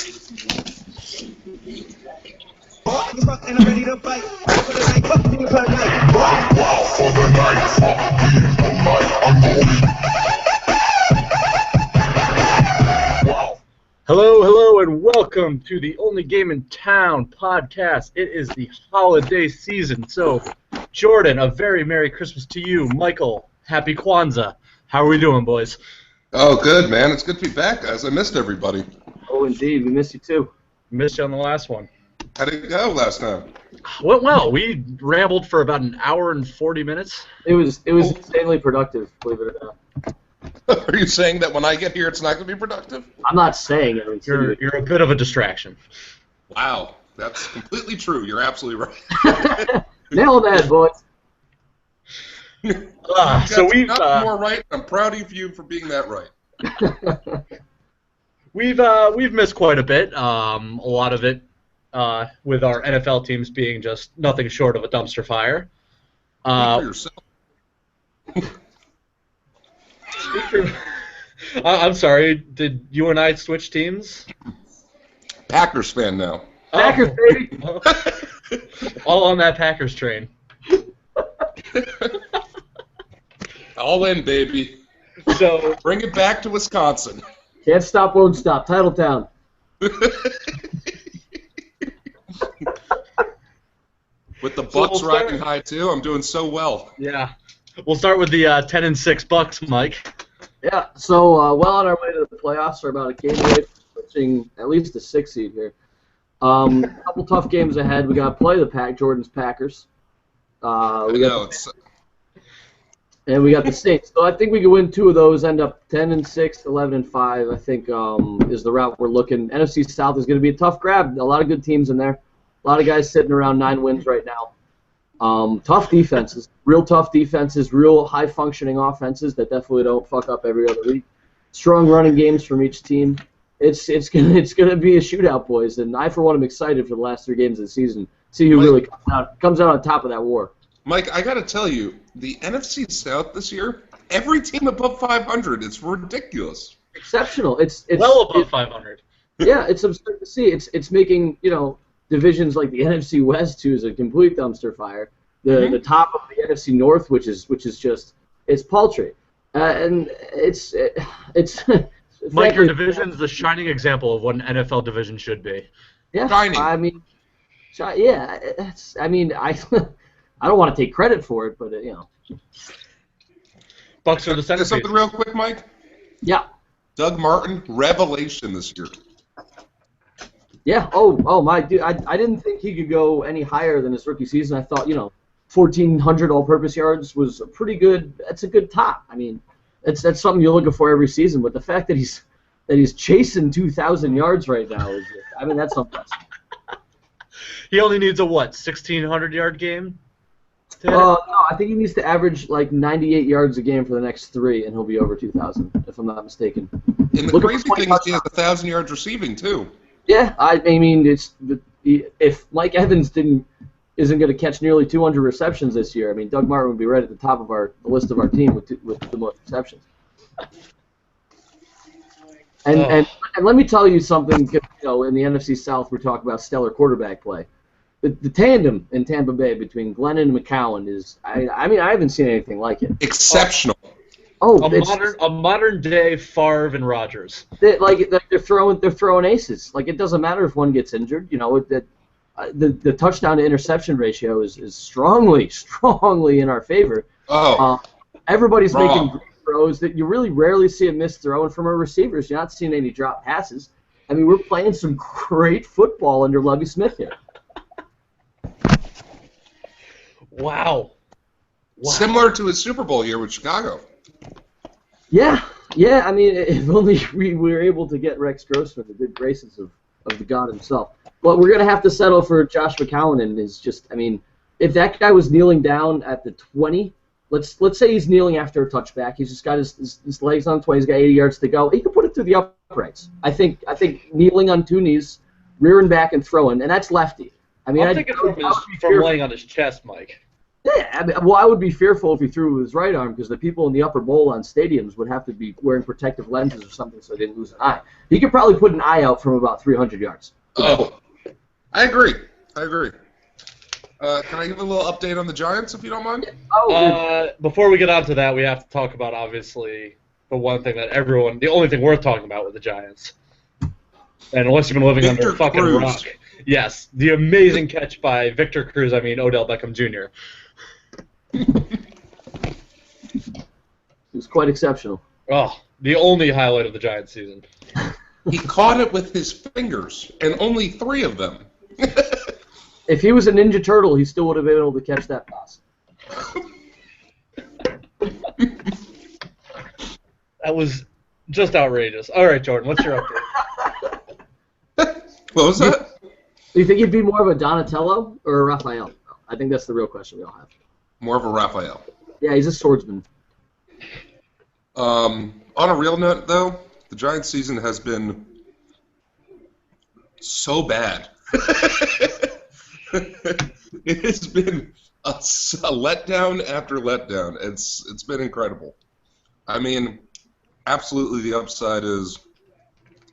And I'm ready to fight. For the night, fuck me for the night. Wow, for the night, fuck me for the night. I'm going. Wow. Hello, and welcome to the Only Game in Town podcast. It is the holiday season, so Jordan, a very Merry Christmas to you. Michael, Happy Kwanzaa. How are we doing, boys? Oh, good, man. It's good to be back, guys. I missed everybody. Oh, indeed. We missed you, too. Missed you on the last one. How did it go last time? Went well. We rambled for about an hour and 40 minutes. It was insanely productive, believe it or not. Are you saying that when I get here it's not going to be productive? I'm not saying it. You're a bit of a distraction. Wow. That's completely true. You're absolutely right. Nail that, boys. So we've more right. I'm proud of you for being that right. We've missed quite a bit. A lot of it with our NFL teams being just nothing short of a dumpster fire. For yourself. I'm sorry. Did you and I switch teams? Packers fan now. Packers, baby. All on that Packers train. All in, baby. So bring it back to Wisconsin. Can't stop, won't stop. Titletown. With the Bucks riding high too, I'm doing so well. Yeah, we'll start with the 10-6 Bucks, Mike. Yeah. So well on our way to the playoffs. We're about a game away from switching at least a 6 seed here. A couple tough games ahead. We got to play Jordan's Packers. And we got the Saints. So I think we can win 2 of those, end up 10-6, 11-5. I think is the route we're looking. NFC South is going to be a tough grab. A lot of good teams in there. A lot of guys sitting around 9 wins right now. Tough defenses, real tough defenses, real high-functioning offenses that definitely don't fuck up every other week. Strong running games from each team. It's gonna be a shootout, boys. And I, for one, am excited for the last 3 games of the season. See who really comes out on top of that war. Mike, I got to tell you, the NFC South this year, every team above 500, it's ridiculous. Exceptional. It's well above 500. Yeah, it's absurd to see. It's making divisions like the NFC West too is a complete dumpster fire. The top of the NFC North, which is just it's paltry, and it's Mike, your division's the shining example of what an NFL division should be. Yeah, shining. I mean, yeah, I don't want to take credit for it, but Bucks are the centerpiece. Something real quick, Mike. Yeah. Doug Martin, revelation this year. Yeah. Oh my dude, I didn't think he could go any higher than his rookie season. I thought 1,400 all-purpose yards was a pretty good. That's a good top. I mean, that's something you're looking for every season. But the fact that he's chasing 2,000 yards right now is, that's something. He only needs a 1,600-yard game. No, I think he needs to average like 98 yards a game for the next 3, and he'll be over 2,000, if I'm not mistaken. And the crazy thing is he has 1,000 yards receiving too. Yeah, I mean, if Mike Evans isn't going to catch nearly 200 receptions this year, Doug Martin would be right at the top of the list of our team with the most receptions. And let me tell you something. In the NFC South, we're talking about stellar quarterback play. The tandem in Tampa Bay between Glennon and McCown is, I haven't seen anything like it. Exceptional. A modern day Favre and Rodgers. They're throwing aces. Like, it doesn't matter if one gets injured. The touchdown to interception ratio is strongly in our favor. Everybody's making great throws that you really rarely see a miss throw, and from our receivers, you're not seeing any drop passes. We're playing some great football under Lovie Smith here. Wow. Similar to his Super Bowl year with Chicago. Yeah. If only we were able to get Rex Grossman, the good graces of the God himself. But we're going to have to settle for Josh McCown, and if that guy was kneeling down at the 20, let's say he's kneeling after a touchback, he's just got his legs on 20, he's got 80 yards to go, he can put it through the uprights. I think kneeling on 2 knees, rearing back and throwing, and that's lefty. I'm thinking from laying on his chest, Mike. Yeah, I mean, well, I would be fearful if he threw with his right arm because the people in the upper bowl on stadiums would have to be wearing protective lenses or something so they didn't lose an eye. He could probably put an eye out from about 300 yards. Oh, I agree. Can I give a little update on the Giants, if you don't mind? Before we get on to that, we have to talk about, obviously, the only thing worth talking about with the Giants. And unless you've been living under a fucking rock. Yes, the amazing catch by Victor Cruz, Odell Beckham Jr. It was quite exceptional. Oh, the only highlight of the Giants season. He caught it with his fingers, and only 3 of them. If he was a Ninja Turtle, he still would have been able to catch that pass. That was just outrageous. All right, Jordan, what's your update? What was that? Do you think he'd be more of a Donatello or a Raphael? I think that's the real question we all have. More of a Raphael. Yeah, he's a swordsman. On a real note, though, the Giants season has been so bad. It has been a letdown after letdown. It's been incredible. I mean, absolutely the upside is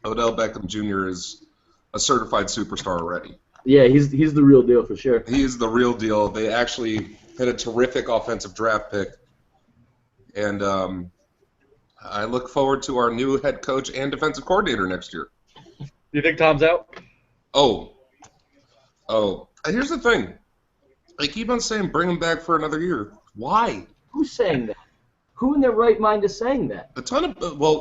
Odell Beckham Jr. is a certified superstar already. Yeah, he's the real deal for sure. He is the real deal. They actually had a terrific offensive draft pick. And I look forward to our new head coach and defensive coordinator next year. Do you think Tom's out? Oh. Here's the thing. They keep on saying bring him back for another year. Why? Who's saying that? Who in their right mind is saying that? A ton of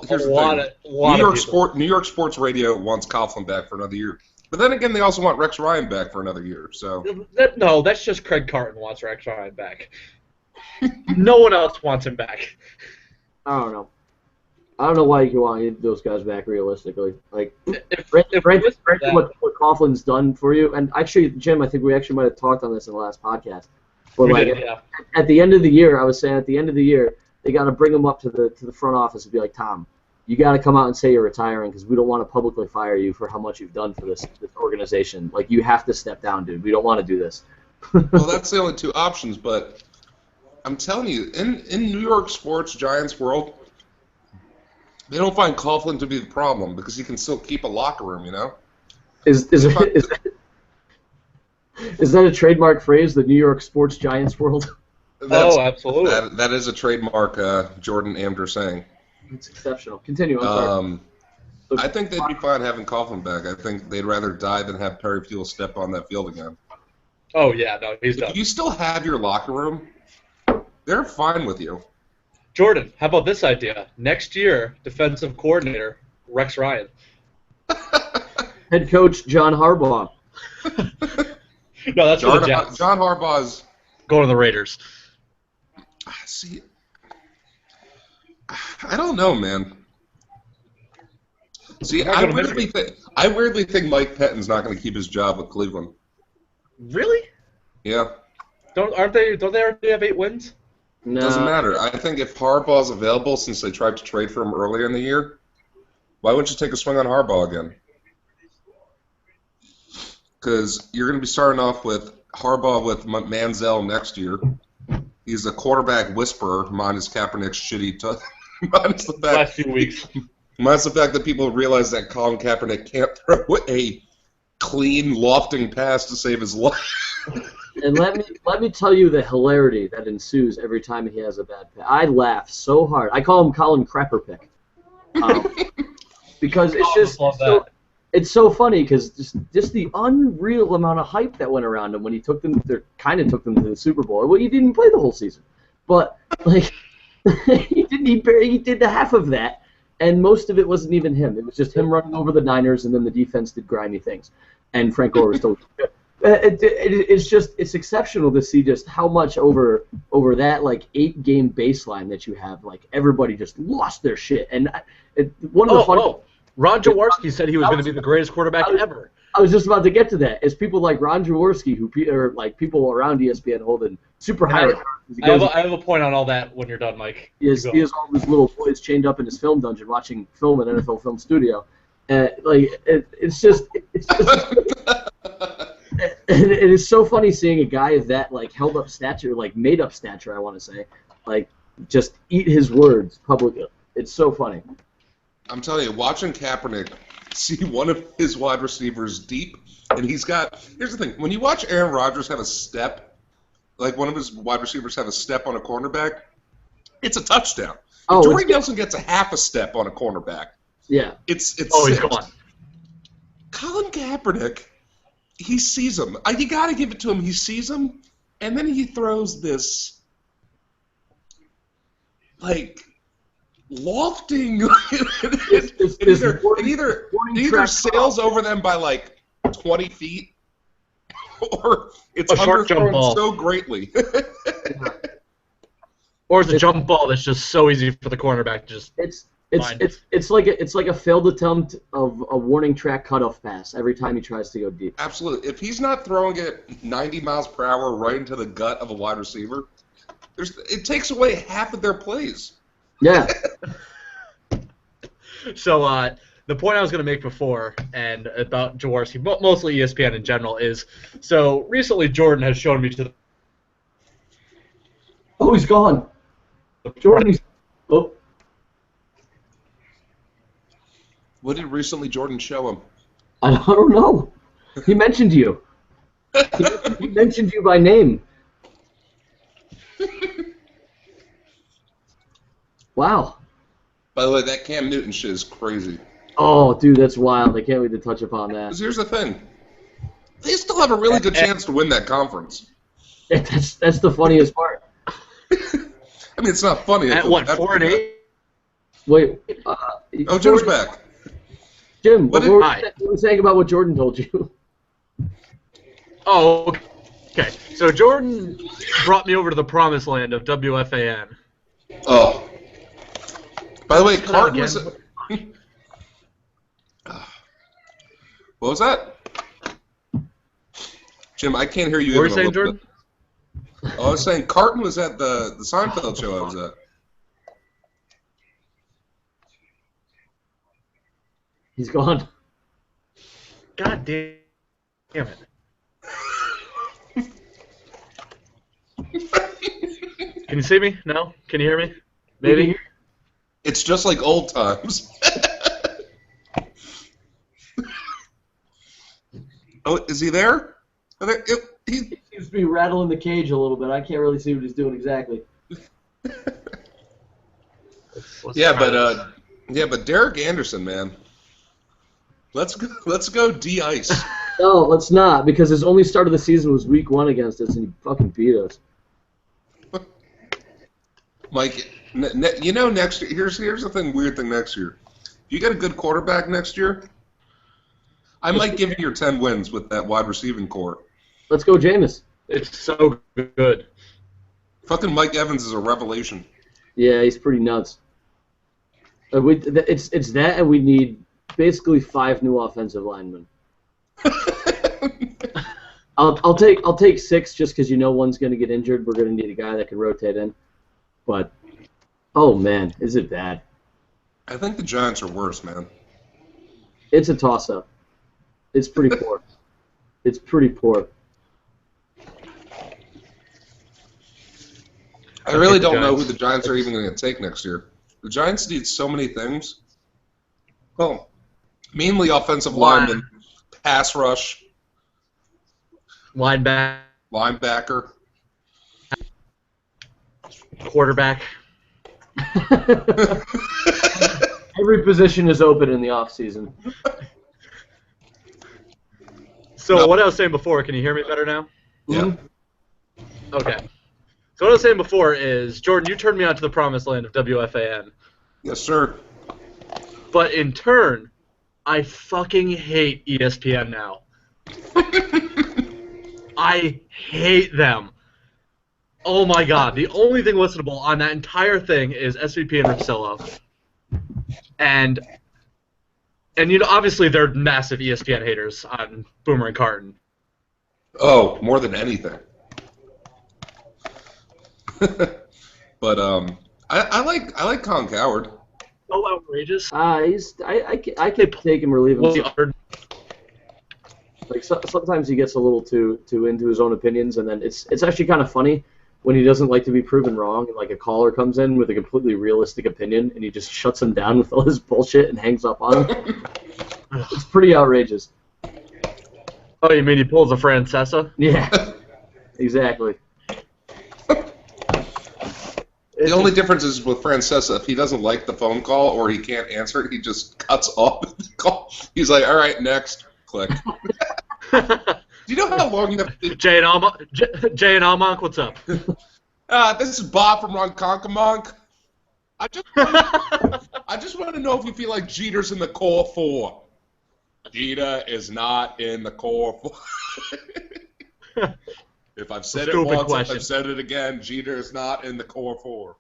here's the thing. New York sports radio wants Coughlin back for another year. But then again, they also want Rex Ryan back for another year. So no, that's just Craig Carton wants Rex Ryan back. No one else wants him back. I don't know. I don't know why you want those guys back realistically. Like, frankly, what Coughlin's done for you, and actually, Jim, I think we actually might have talked on this in the last podcast. But at the end of the year, I was saying at the end of the year, they got to bring him up to the front office and be like, Tom, you got to come out and say you're retiring because we don't want to publicly fire you for how much you've done for this organization. Like, you have to step down, dude. We don't want to do this. Well, that's the only 2 options, but I'm telling you, in New York sports Giants world, they don't find Coughlin to be the problem because he can still keep a locker room, you know? Is that a trademark phrase, the New York sports Giants world? Absolutely. That is a trademark Jordan Amder saying. It's exceptional. Continue. I'm sorry. I think they'd be fine having Coughlin back. I think they'd rather die than have Perry Fuel step on that field again. Oh, yeah, no, he's done. If you still have your locker room, they're fine with you. Jordan, how about this idea? Next year, defensive coordinator, Rex Ryan. Head coach, John Harbaugh. No, that's for the Jets. John Harbaugh's going to the Raiders. See, I don't know, man. See, I weirdly think Mike Pettine's not going to keep his job with Cleveland. Really? Yeah. Don't they already have 8 wins? No. Doesn't matter. I think if Harbaugh's available, since they tried to trade for him earlier in the year, why wouldn't you take a swing on Harbaugh again? Because you're going to be starting off with Harbaugh with Manziel next year. He's a quarterback whisperer, minus Kaepernick's shitty minus the fact, last few weeks. Minus the fact that people realize that Colin Kaepernick can't throw a clean, lofting pass to save his life. And let me tell you the hilarity that ensues every time he has a bad pick. I laugh so hard. I call him Colin Crapper Pick. Because it's so funny because just the unreal amount of hype that went around him when he took them to the Super Bowl. Well, he didn't play the whole season, but like he did the half of that, and most of it wasn't even him. It was just him running over the Niners, and then the defense did grimy things, and Frank Gore was still. It's exceptional to see just how much over that like 8-game baseline that you have, like everybody just lost their shit. And Ron Jaworski said he was going to be the greatest quarterback ever. I was just about to get to that. It's people like Ron Jaworski who are like people around ESPN holding super high. I have a point on all that when you're done, Mike. He has all these little boys chained up in his film dungeon watching film at NFL Film Studio. It's just And it is so funny seeing a guy of that like held up stature, like made up stature, I want to say, like just eat his words publicly. It's so funny. I'm telling you, watching Kaepernick see one of his wide receivers deep, and he's got. Here's the thing: when you watch Aaron Rodgers have a step, like one of his wide receivers have a step on a cornerback, it's a touchdown. Oh, If Jordy Nelson gets a half a step on a cornerback, yeah. it's Oh, he's six. gone. Colin Kaepernick, he sees him. You got to give it to him. He sees him, and then he throws this, like, lofting. It either sails over them by like 20 feet, or it's A short jump underthrown ball. so greatly. Or it's a jump ball that's just so easy for the cornerback to just. It's like a failed attempt of a warning track cutoff pass every time he tries to go deep. Absolutely. If he's not throwing it 90 miles per hour right into the gut of a wide receiver, it takes away half of their plays. Yeah. So the point I was going to make before and about Jaworski, but mostly ESPN in general, is so recently Jordan has shown me to the. Oh, he's gone. Jordan. Oh. What did recently Jordan show him? I don't know. He mentioned you. He mentioned you by name. Wow. By the way, that Cam Newton shit is crazy. Oh, dude, that's wild. I can't wait to touch upon that. 'Cause here's the thing. They still have a really good chance to win that conference. That's the funniest part. I mean, it's not funny. At what, 4-8? Wait. Oh, Jim's back. Jim, What what did- were you saying about what Jordan told you? Oh, okay. So Jordan brought me over to the promised land of WFAN. Oh. By the way, Cut out Carton was. again. What was that? Jim, I can't hear you. What were you even a saying, little Jordan? bit. Oh, I was saying Carton was at the Seinfeld show I was at. He's gone. God damn it. Can you see me? No? Can you hear me? Maybe? It's just like old times. Oh, is he there? He seems to be rattling the cage a little bit. I can't really see what he's doing exactly. Yeah, but Derek Anderson, man. Let's go de-ice. No, let's not, because his only start of the season was week 1 against us, and he fucking beat us. Mike, next year, here's the weird thing next year. If you get a good quarterback next year, I might give you your 10 wins with that wide receiving core. Let's go, Jameis. It's so good. Fucking Mike Evans is a revelation. Yeah, he's pretty nuts. It's that, and we need basically 5 new offensive linemen. I'll take 6 just because one's going to get injured. We're going to need a guy that can rotate in. But, oh man, is it bad? I think the Giants are worse, man. It's a toss-up. It's pretty poor. It's pretty poor. I really don't know who the Giants are even going to take next year. The Giants need so many things. Well, mainly offensive linemen, pass rush, linebacker. Quarterback. Every position is open in the offseason. So what I was saying before, can you hear me better now? Yeah. Okay. So what I was saying before is, Jordan, you turned me on to the promised land of WFAN. Yes, sir. But in turn, I fucking hate ESPN now. I hate them. Oh my god, the only thing listenable on that entire thing is SVP and Russillo. And obviously they're massive ESPN haters on Boomer and Carton. Oh, more than anything. But I like Colin Coward. Oh, outrageous. I can take him or leave him. Well, Like sometimes he gets a little too into his own opinions, and then it's actually kind of funny when he doesn't like to be proven wrong, and like a caller comes in with a completely realistic opinion, and he just shuts him down with all his bullshit and hangs up on him. It's pretty outrageous. Oh, you mean he pulls a Francesa? Yeah, exactly. The only difference is with Francesa, if he doesn't like the phone call or he can't answer it, he just cuts off the call. He's like, all right, next. Click. Do you know how long you have to... Jay and Almonk, what's up? This is Bob from Ronkonkoma. I just want to know if you feel like Jeter's in the core four. Jeter is not in the core four. If I've said it once, if I've said it again, Jeter is not in the core four.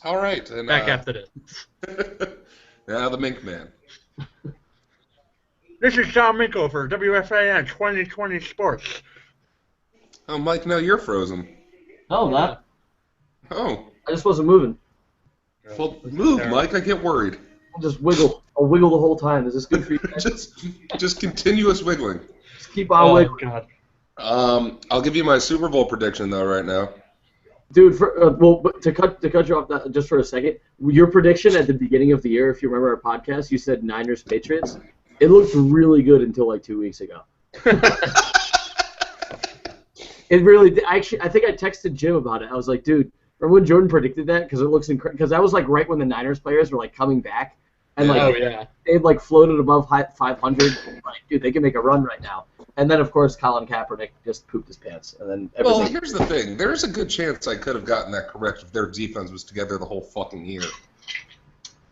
All right. And, back after this. Now the Mink Man. This is John Minko for WFAN 2020 Sports. Oh, Mike, now you're frozen. No, I'm not. Oh. I just wasn't moving. Well, move, Mike. I get worried. I'll just wiggle. I'll wiggle the whole time. Is this good for you guys? just continuous wiggling. Just keep on wiggling. God. I'll give you my Super Bowl prediction though right now. Dude, but to cut you off just for a second, your prediction at the beginning of the year, if you remember our podcast, you said Niners Patriots. It looked really good until like 2 weeks ago. It really did. Actually, I think I texted Jim about it. I was like, dude, remember when Jordan predicted that? Because it looks incredible. Because that was like right when the Niners players were like coming back, and like they had like floated above 500. Like, dude, they can make a run right now. And then, of course, Colin Kaepernick just pooped his pants. And then everything. Well, here's the thing. There's a good chance I could have gotten that correct if their defense was together the whole fucking year.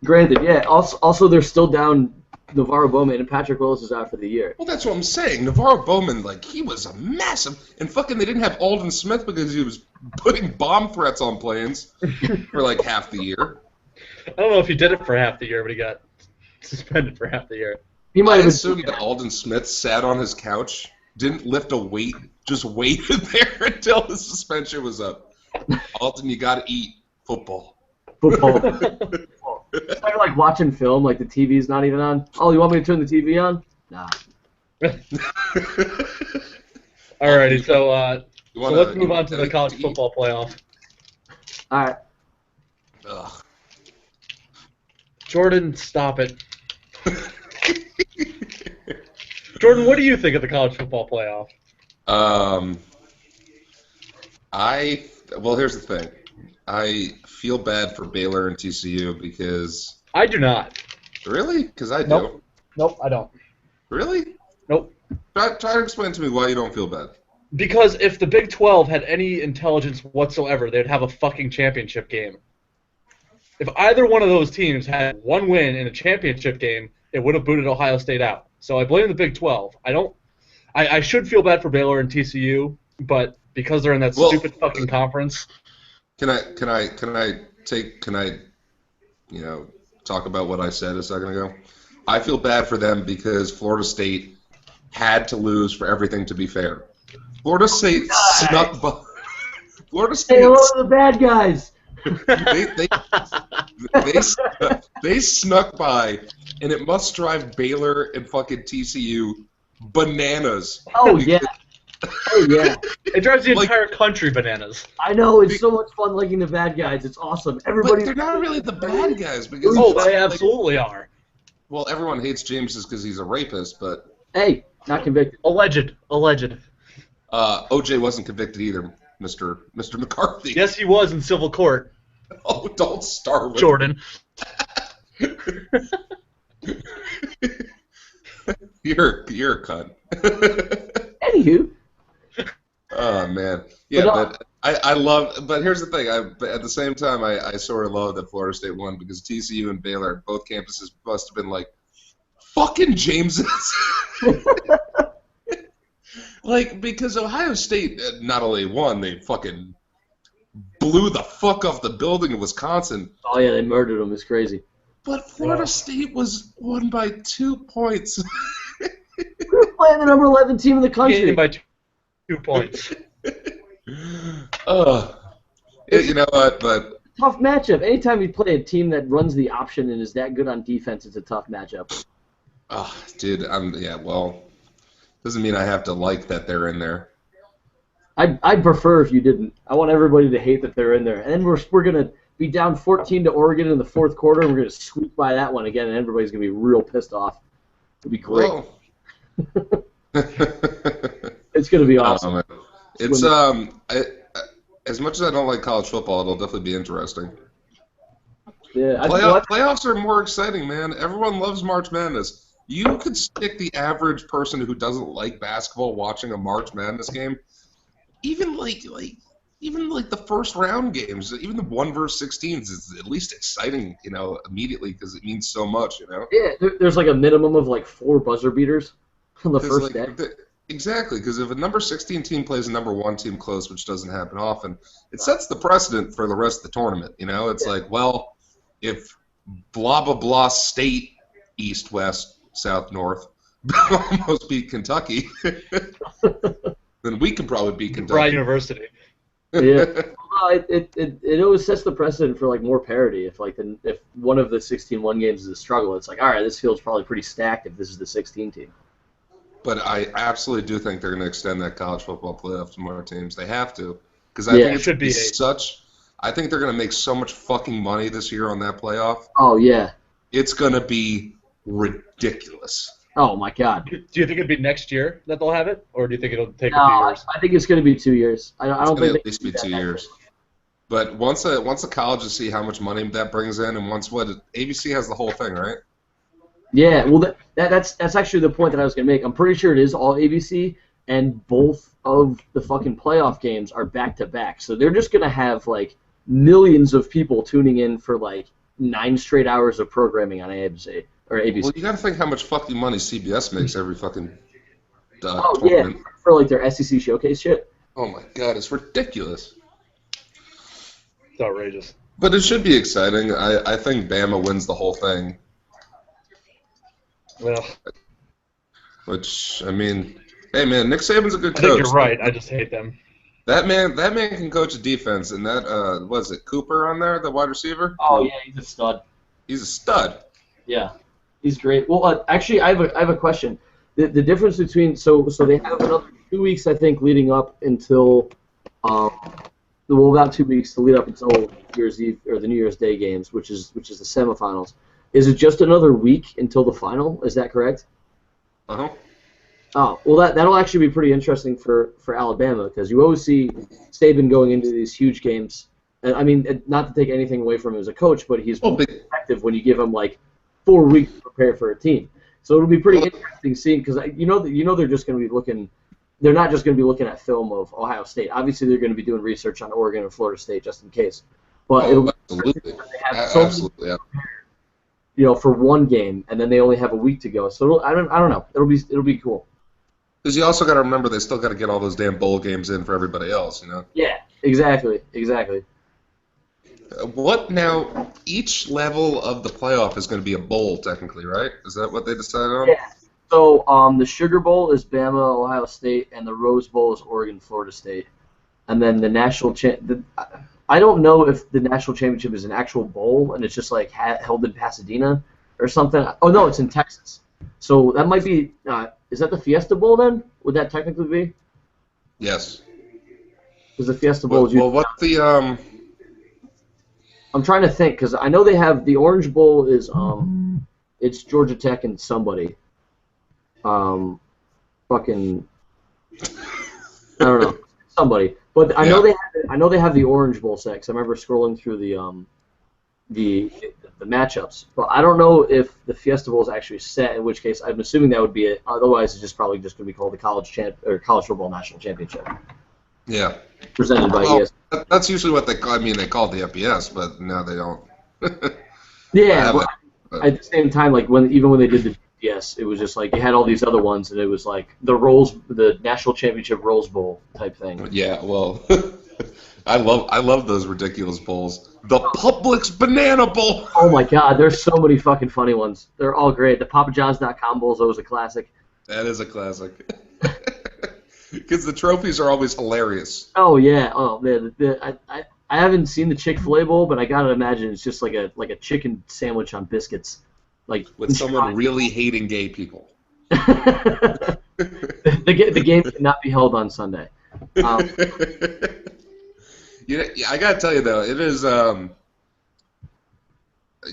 Granted, yeah. Also, they're still down Navarro Bowman, and Patrick Willis is out for the year. Well, that's what I'm saying. Navarro Bowman, like, he was a massive... And fucking they didn't have Alden Smith because he was putting bomb threats on planes for, like, half the year. I don't know if he did it for half the year, but he got suspended for half the year. He might I have assumed that Alden Smith sat on his couch, didn't lift a weight, just waited there until the suspension was up. Alden, you gotta eat football. Football. It's kind of like watching film, like the TV's not even on. Oh, you want me to turn the TV on? Nah. Alrighty, so let's move on to the college football playoff. All right. Ugh. Jordan, stop it. Jordan, what do you think of the college football playoff? Well, here's the thing. I feel bad for Baylor and TCU because... I do not. Really? Because I do. Nope, I don't. Really? Nope. Try to explain to me why you don't feel bad. Because if the Big 12 had any intelligence whatsoever, they'd have a fucking championship game. If either one of those teams had one win in a championship game, it would have booted Ohio State out. So I blame the Big 12. I should feel bad for Baylor and TCU, but because they're in that stupid fucking conference. Can I talk about what I said a second ago? I feel bad for them because Florida State had to lose for everything to be fair. Florida State snuck by. Florida State. Hey, hello to the bad guys. They snuck by, and it must drive Baylor and fucking TCU bananas. Oh yeah. Oh yeah. It drives the entire country bananas. I know, it's so much fun liking the bad guys. It's awesome. Everybody. But they're not really the bad guys because. Oh, they absolutely are. Well, everyone hates James just because he's a rapist, but. Hey, not convicted. Alleged. OJ wasn't convicted either, Mr. McCarthy. Yes, he was in civil court. Oh, don't start with Jordan. You're a cunt. Anywho. Oh man, yeah, but I love. But here's the thing. But at the same time, I sort of love that Florida State won because TCU and Baylor, both campuses, must have been like, fucking Jameses. Like, because Ohio State not only won, they fucking blew the fuck off the building in Wisconsin. Oh yeah, they murdered them. It's crazy. But Florida State was won by 2 points. We were playing the number 11 team in the country. By 2 points. You know what? But tough matchup. Anytime you play a team that runs the option and is that good on defense, it's a tough matchup. Oh, dude, well, doesn't mean I have to like that they're in there. I'd prefer if you didn't. I want everybody to hate that they're in there. And then we're going to be down 14 to Oregon in the fourth quarter, and we're going to squeak by that one again, and everybody's going to be real pissed off. It'll be great. Well, It's going to be awesome. man. It's as much as I don't like college football, it'll definitely be interesting. Yeah, Playoffs are more exciting, man. Everyone loves March Madness. You could stick the average person who doesn't like basketball watching a March Madness game, even like the first round games, even the 1 versus 16s is at least exciting, immediately because it means so much, Yeah, there's like a minimum of like 4 buzzer beaters on the first day. Exactly, because if a number 16 team plays a number 1 team close, which doesn't happen often, it sets the precedent for the rest of the tournament. It's like, well, if blah blah blah state, east, west, south, north, almost beat Kentucky, then we can probably beat Kentucky. Bryan University. Yeah, well, it always sets the precedent for like more parity. If one of the 16-1 games is a struggle, it's like, all right, this field's probably pretty stacked if this is the 16 team. But I absolutely do think they're going to extend that college football playoff to more teams. They have to, because I think it should be such. I think they're going to make so much fucking money this year on that playoff. Oh yeah, it's going to be ridiculous. Oh my God. Do you think it'd be next year that they'll have it, or do you think it'll take a few years? I think it's going to be 2 years. I don't think at least be 2 years. But once the colleges see how much money that brings in, and once ABC has the whole thing, right? Yeah, well, that's actually the point that I was going to make. I'm pretty sure it is all ABC, and both of the fucking playoff games are back-to-back. So they're just going to have, like, millions of people tuning in for, like, 9 straight hours of programming on ABC. Or ABC. Well, you got to think how much fucking money CBS makes every fucking tournament. Yeah, for, like, their SEC showcase shit. Oh, my God, it's ridiculous. It's outrageous. But it should be exciting. I think Bama wins the whole thing. Well, which, I mean, hey man, Nick Saban's a good coach. I think you're right. I just hate them. That man can coach a defense, and that was it Cooper on there, the wide receiver? Oh yeah, he's a stud. He's a stud. Yeah, he's great. Well, actually, I have a question. The difference between so they have another 2 weeks, I think, leading up until about 2 weeks to lead up until New Year's Eve or the New Year's Day games, which is the semifinals. Is it just another week until the final? Is that correct? Uh-huh. Oh, well, that'll actually be pretty interesting for Alabama because you always see Saban going into these huge games. And, I mean, not to take anything away from him as a coach, but he's effective when you give him like 4 weeks to prepare for a team. So it'll be pretty interesting seeing because they're just going to be looking. They're not just going to be looking at film of Ohio State. Obviously, they're going to be doing research on Oregon and Florida State just in case. But absolutely. Absolutely. For one game, and then they only have a week to go. So I don't know. It'll be cool. Because you also got to remember they still got to get all those damn bowl games in for everybody else, Yeah, exactly. What now? Each level of the playoff is going to be a bowl, technically, right? Is that what they decided on? Yeah. So the Sugar Bowl is Bama, Ohio State, and the Rose Bowl is Oregon, Florida State, and then the national I don't know if the national championship is an actual bowl and it's just like held in Pasadena or something. Oh no, it's in Texas. So that might be. Is that the Fiesta Bowl then? Would that technically be? Yes. Because the Fiesta Bowl is. Well, what's the I'm trying to think because I know they have the Orange Bowl is it's Georgia Tech and somebody. Fucking. I don't know. Somebody. But I know they have the Orange Bowl set. 'Cause I remember scrolling through the matchups. But I don't know if the Fiesta Bowl is actually set. In which case, I'm assuming that would be it. Otherwise, it's probably just going to be called the College Football National Championship. Yeah. Presented by ES. That's usually what they call. I mean, they call it the FBS, but now they don't. Yeah. But at the same time, like even when they did the FBS, it was just like you had all these other ones, and it was like the National Championship Rose Bowl type thing. Yeah. Well. I love those ridiculous bowls. The Publix Banana Bowl. Oh my God, there's so many fucking funny ones. They're all great. The PapaJohns.com Bowl is always a classic. That is a classic. Because the trophies are always hilarious. Oh yeah. Oh man. I haven't seen the Chick-fil-A Bowl, but I gotta imagine it's just like a chicken sandwich on biscuits. like with someone really hating gay people. the game cannot be held on Sunday. Yeah, I gotta tell you though, it is.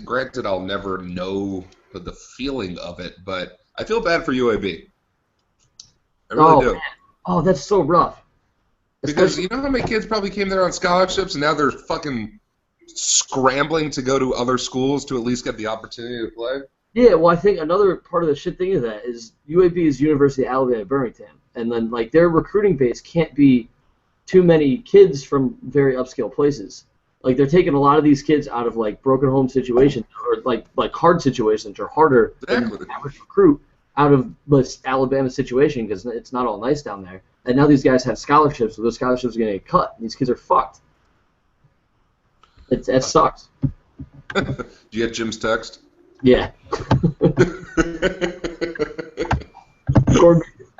Granted, I'll never know the feeling of it, but I feel bad for UAB. I really do. Man. Oh, that's so rough. Because you know how many kids probably came there on scholarships and now they're fucking scrambling to go to other schools to at least get the opportunity to play? Yeah, well, I think another part of the shit thing of that is UAB is University of Alabama at Birmingham, and then like their recruiting base can't be too many kids from very upscale places. Like they're taking a lot of these kids out of like broken home situations or like hard situations or harder than the average recruit out of this Alabama situation because it's not all nice down there. And now these guys have scholarships, so those scholarships are going to get cut. These kids are fucked. It sucks. Do you get Jim's text? Yeah.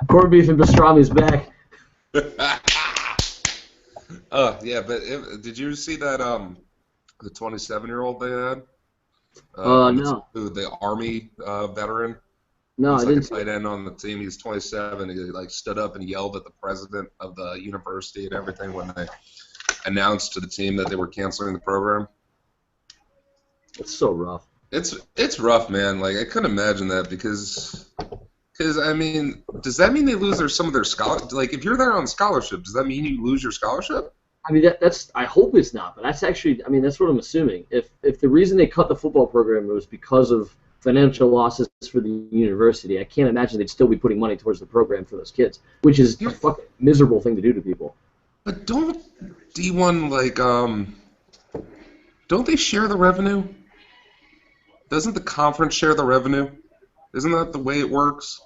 Corned beef and pastrami's back. Yeah, but did you see that the 27-year-old they had? No. The Army veteran. No, He's I like didn't. a tight end on the team. He's 27. He like stood up and yelled at the president of the university and everything when they announced to the team that they were canceling the program. It's so rough. It's rough, man. Like I couldn't imagine that because I mean, does that mean they lose some of their scholarship? Like if you're there on scholarship, does that mean you lose your scholarship? I mean, that's. I hope it's not, but that's actually. I mean, that's what I'm assuming. If the reason they cut the football program was because of financial losses for the university, I can't imagine they'd still be putting money towards the program for those kids, which is a fucking miserable thing to do to people. But don't D1 like don't they share the revenue? Doesn't the conference share the revenue? Isn't that the way it works?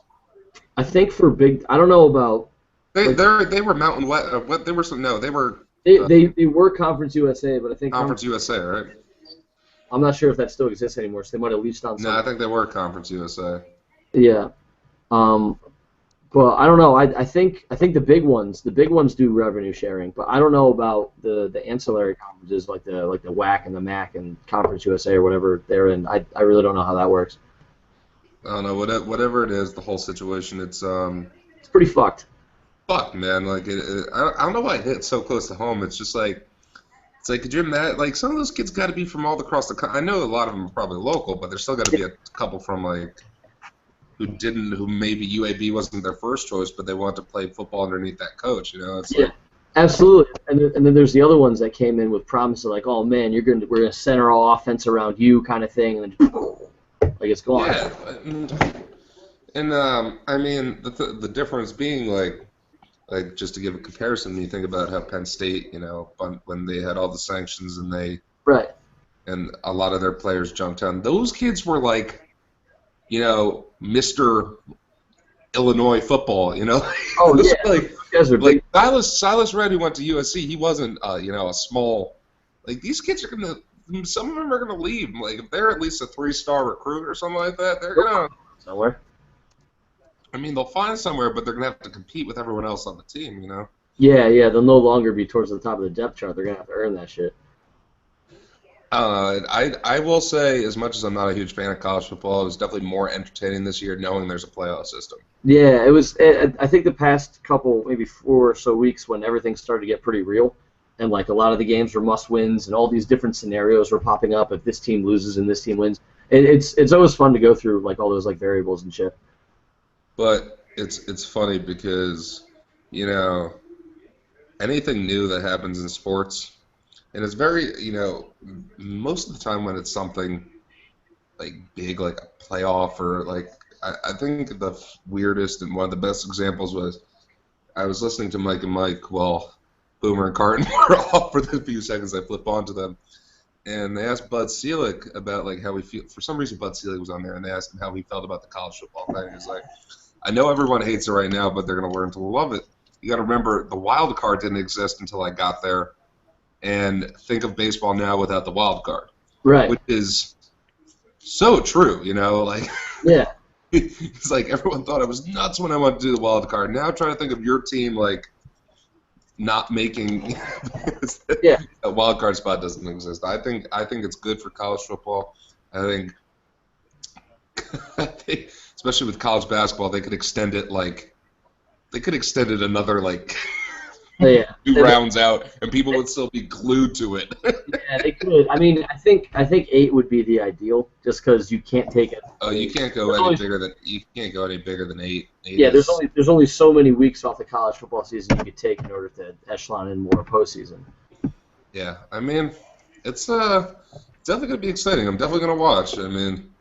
I think for big, I don't know about. They were Mountain West. What they were? No, they were. They were Conference USA, but I think Conference USA, right? I'm not sure if that still exists anymore. So they might have leased on. No, I think they were Conference USA. Yeah, but I don't know. I think the big ones do revenue sharing, but I don't know about the ancillary conferences like the WAC and the MAC and Conference USA or whatever they're in. I really don't know how that works. I don't know. Whatever it is, the whole situation, it's pretty fucked. Fuck, man. Like I don't know why it hit so close to home. It's just like. It's like, could you imagine, like, some of those kids got to be from all across the country. I know a lot of them are probably local, but there's still got to be a couple from, like, who maybe UAB wasn't their first choice, but they wanted to play football underneath that coach, you know? It's like, absolutely. And then there's the other ones that came in with promise of, like, oh, man, we're going to center our offense around you kind of thing, and then like, it's gone. Yeah. And I mean, the difference being, like, just to give a comparison, you think about how Penn State, you know, when they had all the sanctions and and a lot of their players jumped on. Those kids were like, you know, Mr. Illinois football, you know. Oh yeah, like Silas Red, who went to USC, he wasn't, you know, a small. Like these kids are gonna, some of them are gonna leave. Like if they're at least a 3-star recruit or something like that, they're gonna somewhere. I mean, they'll find somewhere, but they're going to have to compete with everyone else on the team, you know? Yeah, they'll no longer be towards the top of the depth chart. They're going to have to earn that shit. I will say, as much as I'm not a huge fan of college football, it was definitely more entertaining this year knowing there's a playoff system. Yeah, it was. I think the past couple, maybe 4 or so weeks when everything started to get pretty real, and like a lot of the games were must-wins, and all these different scenarios were popping up if this team loses and this team wins. It's always fun to go through like all those like variables and shit. But it's funny because, you know, anything new that happens in sports, and it's very, you know, most of the time when it's something like big, like a playoff or like, I think the weirdest and one of the best examples was I was listening to Mike and Mike while Boomer and Carton were off for the few seconds I flip onto them. And they asked Bud Selig about like how he feel. For some reason, Bud Selig was on there, and they asked him how he felt about the college football thing. He was like, I know everyone hates it right now, but they're going to learn to love it. You got to remember, the wild card didn't exist until I got there, and think of baseball now without the wild card. Right. Which is so true, you know? Like, yeah. It's like everyone thought I was nuts when I wanted to do the wild card. Now try to think of your team, like, not making a wild card spot doesn't exist. I think it's good for college football. I think I think, especially with college basketball, they could extend it another like Oh, yeah. 2 rounds out, and people would still be glued to it. Yeah, they could. I mean, I think 8 would be the ideal, just because you can't take it. Oh, you can't go any bigger than 8. Yeah, there's only so many weeks off the college football season you could take in order to echelon in more postseason. Yeah, I mean, it's definitely gonna be exciting. I'm definitely gonna watch. I mean,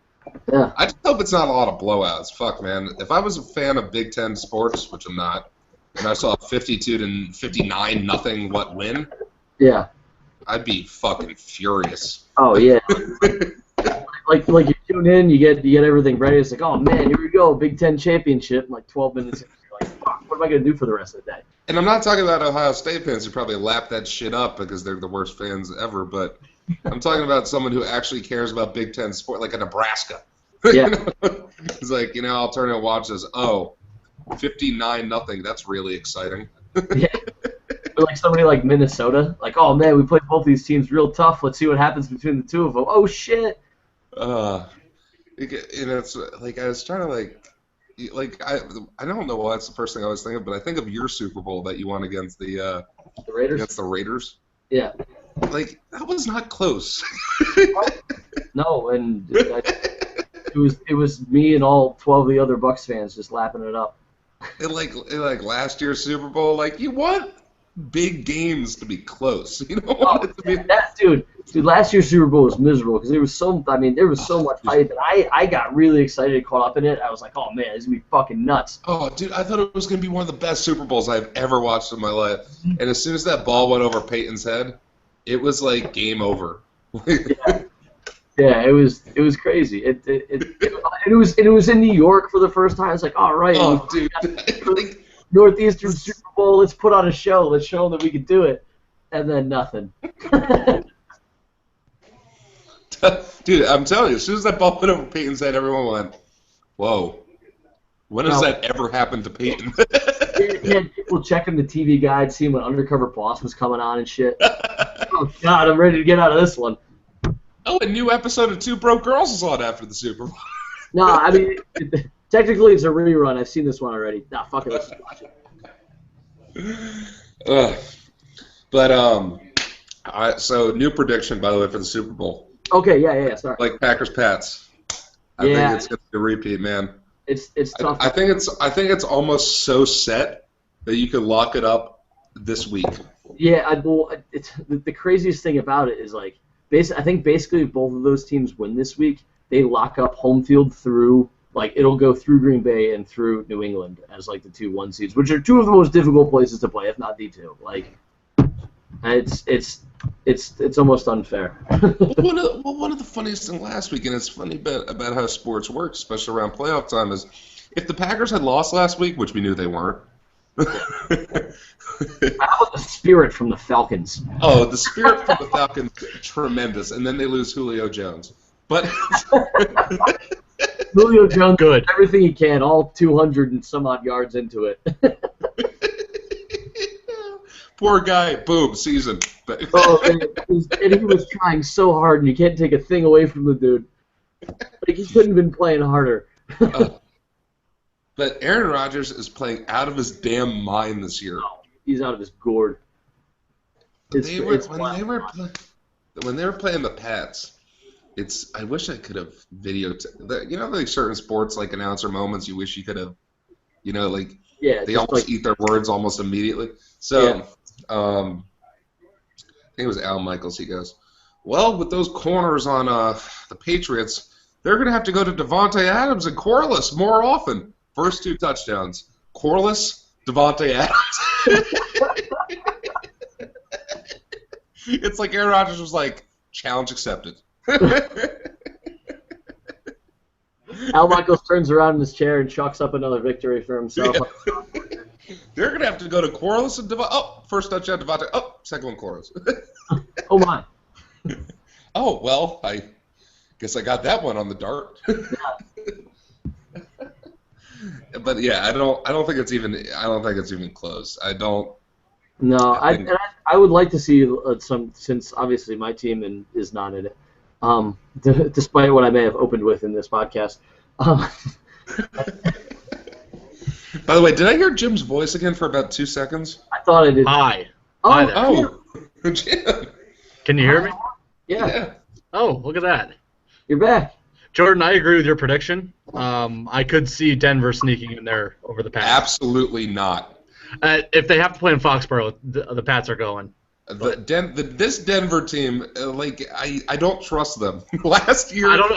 Yeah. I just hope it's not a lot of blowouts. Fuck, man. If I was a fan of Big Ten sports, which I'm not, and I saw 52-59 nothing win, Yeah. I'd be fucking furious. Oh yeah. like you tune in, you get everything ready. It's like, oh man, here we go, Big Ten championship. Like 12 minutes, in, you're like, fuck, what am I gonna do for the rest of the day? And I'm not talking about Ohio State fans who probably lap that shit up because they're the worst fans ever, but I'm talking about someone who actually cares about Big Ten sport, like a Nebraska. Yeah. It's like, I'll turn and watch this. Oh, 59 nothing. That's really exciting. Yeah. Or like somebody like Minnesota, like, oh man, we played both these teams real tough. Let's see what happens between the two of them. Oh shit. It's like I was trying to I don't know why that's the first thing I was thinking, but I think of your Super Bowl that you won against the Raiders. Against the Raiders. Yeah. Like that was not close. No, and it was me and all 12 of the other Bucks fans just lapping it up. Like last year's Super Bowl, like you want big games to be close. You don't want it to be. Dude, last year's Super Bowl was miserable because there was so much hype, and I got really excited, caught up in it. I was like, oh man, this is gonna be fucking nuts. Oh, dude, I thought it was gonna be one of the best Super Bowls I've ever watched in my life. And as soon as that ball went over Peyton's head, it was like game over. Yeah, it was crazy. It was in New York for the first time. It's like, all right, oh, dude, Northeastern Super Bowl. Let's put on a show. Let's show them that we can do it. And then nothing. Dude, I'm telling you, as soon as that ball went over Peyton's head, everyone went, "Whoa, when has that ever happened to Peyton?" Yeah, people checking the TV guide, seeing when Undercover Boss was coming on and shit. Oh God, I'm ready to get out of this one. Oh, a new episode of Two Broke Girls is on after the Super Bowl. No, I mean, technically it's a rerun. I've seen this one already. Nah, fuck it, let's just watch it. So new prediction, by the way, for the Super Bowl. Okay, yeah, sorry. Like Packers Pats. I think it's gonna be a repeat, man. It's tough. I think it's almost so set that you could lock it up this week. Yeah, it's the craziest thing about it is like I think basically if both of those teams win this week, they lock up home field through it'll go through Green Bay and through New England as like the 2-1 seeds, which are two of the most difficult places to play, if not the two. Like it's almost unfair. One of the funniest things last week, and it's funny about how sports works, especially around playoff time, is if the Packers had lost last week, which we knew they weren't. How about the spirit from the Falcons? Oh, the spirit from the Falcons, tremendous, and then they lose Julio Jones. But Julio Jones, good. Everything he can, all 200 and some odd yards into it. Poor guy, boom, season. And he was trying so hard, and you can't take a thing away from the dude. Like he couldn't have been playing harder. But Aaron Rodgers is playing out of his damn mind this year. No, he's out of his gourd. When they were playing the Pats, I wish I could have like certain sports like announcer moments you wish you could have, they almost eat their words almost immediately. So, I think it was Al Michaels. He goes, well, with those corners on the Patriots, they're going to have to go to Devontae Adams and Corliss more often. First 2 touchdowns, Corliss, Devontae Adams. It's like Aaron Rodgers was like, challenge accepted. Al Michaels turns around in his chair and chalks up another victory for himself. Yeah. They're going to have to go to Corliss and Devontae. Oh, first touchdown, Devontae. Oh, second one, Corliss. Oh, my. Oh, well, I guess I got that one on the dart. But yeah, I don't think it's even close. I don't. No, I would like to see since obviously my team is not in it. Despite what I may have opened with in this podcast, Um, By the way, did I hear Jim's voice again for about 2 seconds? I thought I did. Hi. Oh, Hi there. Oh, Jim. Can you hear me? Yeah, Oh, look at that. you're back. Jordan, I agree with your prediction. I could see Denver sneaking in there over the Pats. Absolutely not. If they have to play in Foxborough, the Pats are going. This Denver team, I don't trust them. Last year, I don't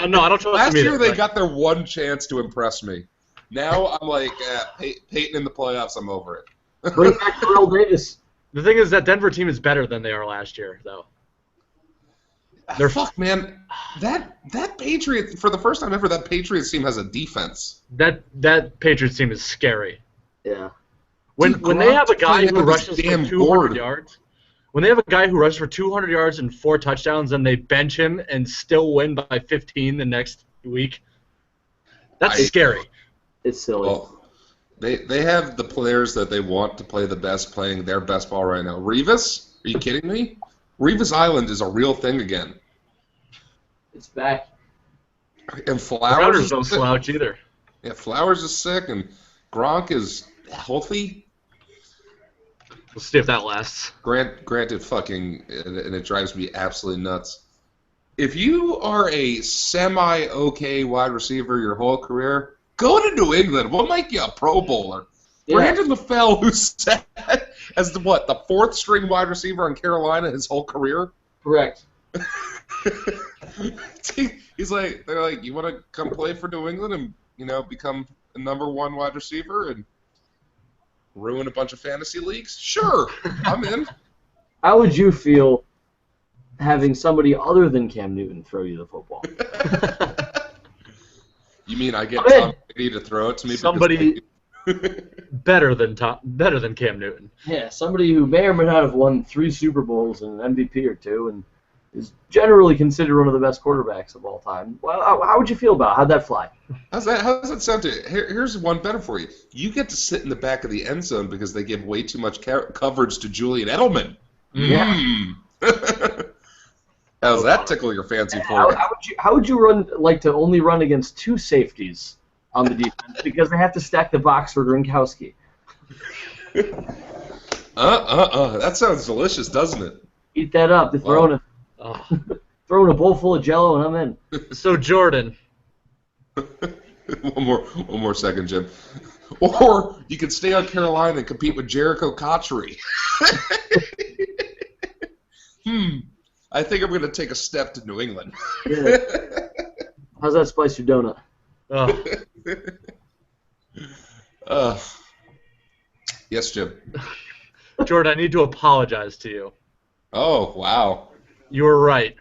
trust last them either, year they but- got their one chance to impress me. Now I'm like, Peyton in the playoffs, I'm over it. Bring back Terrell Davis. The thing is that Denver team is better than they are last year, though. Fuck, man. That Patriots, for the first time ever, that Patriots team has a defense. That Patriots team is scary. Yeah. When Dude, they have a Gronk's guy playing who out of his rushes for damn 200 gourd. yards, when they have a guy who rushes for 200 yards and 4 touchdowns, and they bench him and still win by 15 the next week, that's scary. It's silly. Well, they have the players that they want to play the best playing their best ball right now. Revis? Are you kidding me? Revis Island is a real thing again. It's back. And Crowders Flowers don't is sick. slouch either. Yeah, Flowers is sick, and Gronk is healthy. We'll see if that lasts. Granted, fucking, and it drives me absolutely nuts. If you are a semi-okay wide receiver your whole career, go to New England. We'll make you a Pro Bowler. Yeah. Brandon LaFell, who's sat as the 4th-string wide receiver in Carolina his whole career. Correct. He's like, they're like, you want to come play for New England and become a #1 wide receiver and ruin a bunch of fantasy leagues? Sure, I'm in. How would you feel having somebody other than Cam Newton throw you the football? You mean I get I'm in. Tom Brady to throw it to me? Somebody better than Cam Newton. Yeah, somebody who may or may not have won 3 Super Bowls and an MVP or 2 and is generally considered one of the best quarterbacks of all time. Well, how would you feel about it? How'd that fly? How does that sound to you? Here's one better for you. You get to sit in the back of the end zone because they give way too much coverage to Julian Edelman. Yeah. How's that tickle your fancy for you? How would you like to only run against 2 safeties on the defense because they have to stack the box for Gronkowski? That sounds delicious, doesn't it? Eat that up. They're throwing a bowl full of Jello, and I'm in. So Jordan, one more second, Jim. Or you could stay on Carolina and compete with Jericho Cotchery. I think I'm going to take a step to New England. Yeah. How's that spice your donut? Yes, Jim. Jordan, I need to apologize to you. Oh, wow. You were right.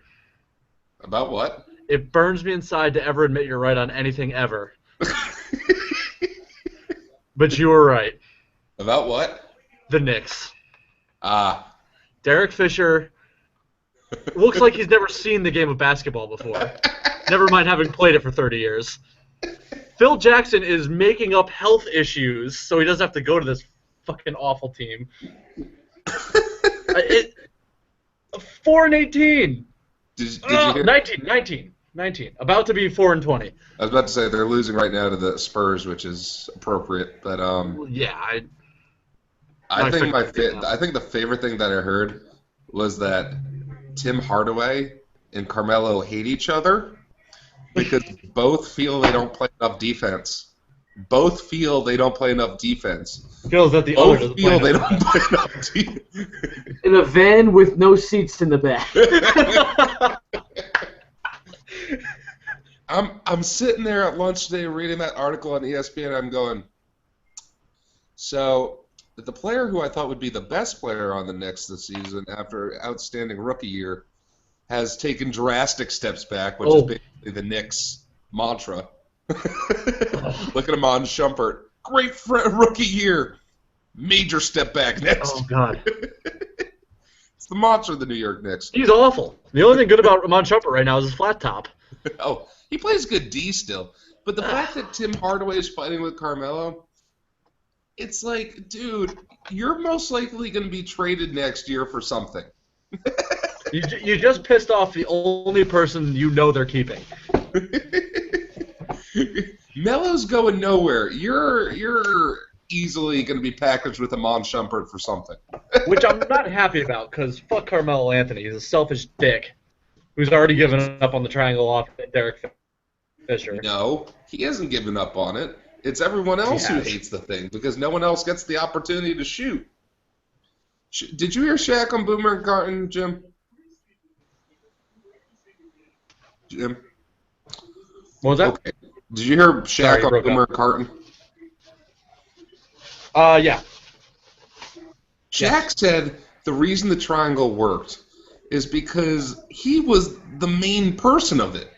About what? It burns me inside to ever admit you're right on anything ever. But you were right. About what? The Knicks. Derek Derek Fisher looks like he's never seen the game of basketball before. Never mind having played it for 30 years. Phil Jackson is making up health issues so he doesn't have to go to this fucking awful team. 4-18. Did you hear? 19. About to be 4-20. I was about to say they're losing right now to the Spurs, which is appropriate. But Yeah, I think the favorite thing that I heard was that Tim Hardaway and Carmelo hate each other because both feel they don't play enough defense. Both feel they don't play enough defense. feels that the other Both doesn't play feel they enough. don't play enough defense. In a van with no seats in the back. I'm sitting there at lunch today reading that article on ESPN. I'm going, so the player who I thought would be the best player on the Knicks this season after outstanding rookie year has taken drastic steps back, which is basically the Knicks mantra. Look at him on Shumpert. Great rookie year. Major step back next. Oh, God. It's the mantra of the New York Knicks. He's awful. The only thing good about Ramon Shumpert right now is his flat top. Oh, he plays good D still. But the fact that Tim Hardaway is fighting with Carmelo, it's like, dude, you're most likely going to be traded next year for something. You just pissed off the only person you know they're keeping. Melo's going nowhere. You're easily going to be packaged with Amon Shumpert for something. Which I'm not happy about, because fuck Carmelo Anthony. He's a selfish dick who's already given up on the triangle off Derek Fisher. No, he hasn't given up on it. It's everyone else who has. hates the thing because no one else gets the opportunity to shoot. Did you hear Shaq on Boomer and Carton, Jim? Jim? What was that? Okay. Did you hear Shaq Sorry, you on broke Boomer up. and Carton? Yeah. Shaq said the reason the triangle worked is because he was the main person of it.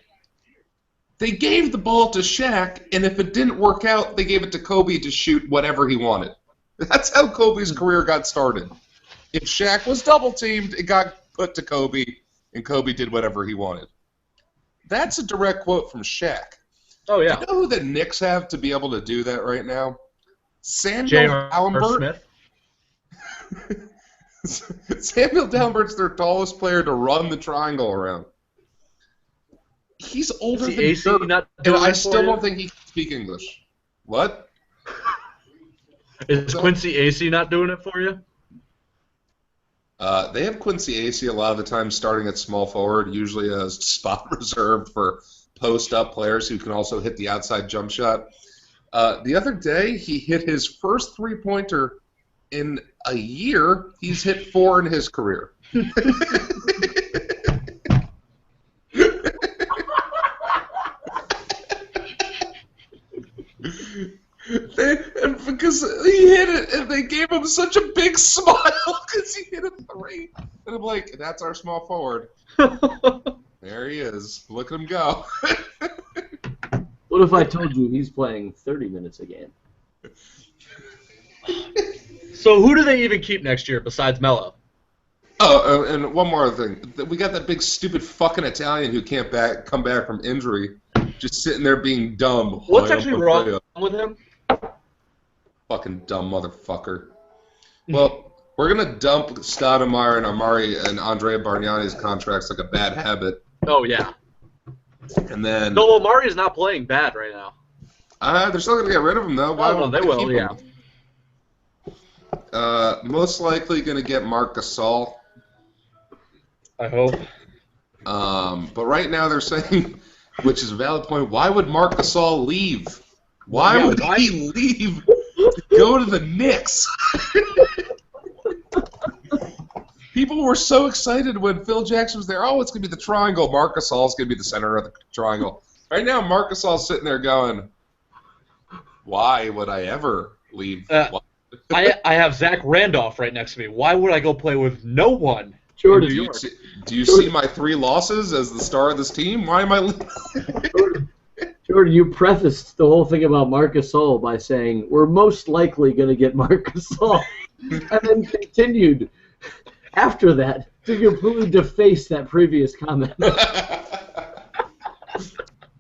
They gave the ball to Shaq, and if it didn't work out, they gave it to Kobe to shoot whatever he wanted. That's how Kobe's career got started. If Shaq was double-teamed, it got put to Kobe, and Kobe did whatever he wanted. That's a direct quote from Shaq. Oh, yeah. Do you know who the Knicks have to be able to do that right now? Samuel J.R. Allenbert. Smith. Samuel Dalbert's their tallest player to run the triangle around. He's older Is than the AC Dirk, not and doing I it still for you? don't think he can speak English. What? Is Quincy AC not doing it for you? They have Quincy AC a lot of the time starting at small forward, usually a spot reserved for post-up players who can also hit the outside jump shot. The other day, he hit his first three-pointer in a year. He's hit 4 in his career. And because he hit it, and they gave him such a big smile because he hit a 3. And I'm like, that's our small forward. There he is. Look at him go. What if I told you he's playing 30 minutes a game? So who do they even keep next year besides Melo? Oh, and one more thing. We got that big stupid fucking Italian who can't come back from injury, just sitting there being dumb. What's actually wrong with him? Fucking dumb motherfucker. Well, we're going to dump Stoudemire and Amari and Andrea Bargnani's contracts like a bad habit. Oh, yeah. And then... No, Omari is not playing bad right now. They're still going to get rid of him, though. Why Oh, would they will, keep yeah. him? Most likely going to get Marc Gasol. I hope. But right now they're saying, which is a valid point, why would Marc Gasol leave? Why would he leave to go to the Knicks? People were so excited when Phil Jackson was there. Oh, it's going to be the triangle. Marc Gasol's going to be the center of the triangle. Right now, Marc Gasol's sitting there going, why would I ever leave? I have Zach Randolph right next to me. Why would I go play with no one? Jordan, Do you see my 3 losses as the star of this team? Why am I leaving? Jordan, you prefaced the whole thing about Marc Gasol by saying, we're most likely going to get Marc Gasol, and then continued after that to completely deface that previous comment.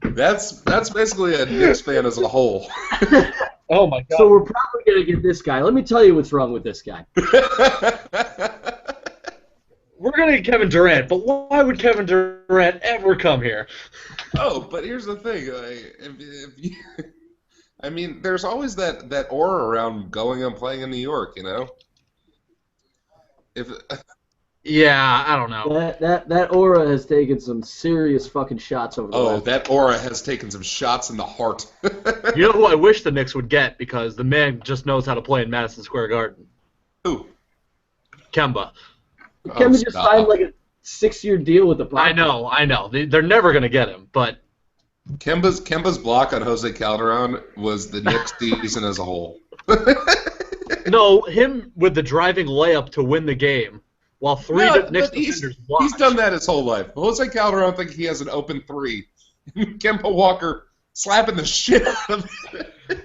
That's basically a Knicks fan as a whole. Oh, my God. So we're probably going to get this guy. Let me tell you what's wrong with this guy. We're going to get Kevin Durant, but why would Kevin Durant ever come here? Oh, but here's the thing. If you, I mean, there's always that aura around going and playing in New York, you know? Yeah, I don't know. That aura has taken some serious fucking shots over the last. That aura has taken some shots in the heart. You know who I wish the Knicks would get, because the man just knows how to play in Madison Square Garden? Who? Kemba. Kevin just signed like a 6-year deal with the Blackhawks. I know. They're never going to get him, but... Kemba's block on Jose Calderon was the Knicks season as a whole. No, him with the driving layup to win the game, while Knicks defenders watch. He's done that his whole life. Jose Calderon thinks he has an open 3. Kemba Walker slapping the shit out of it.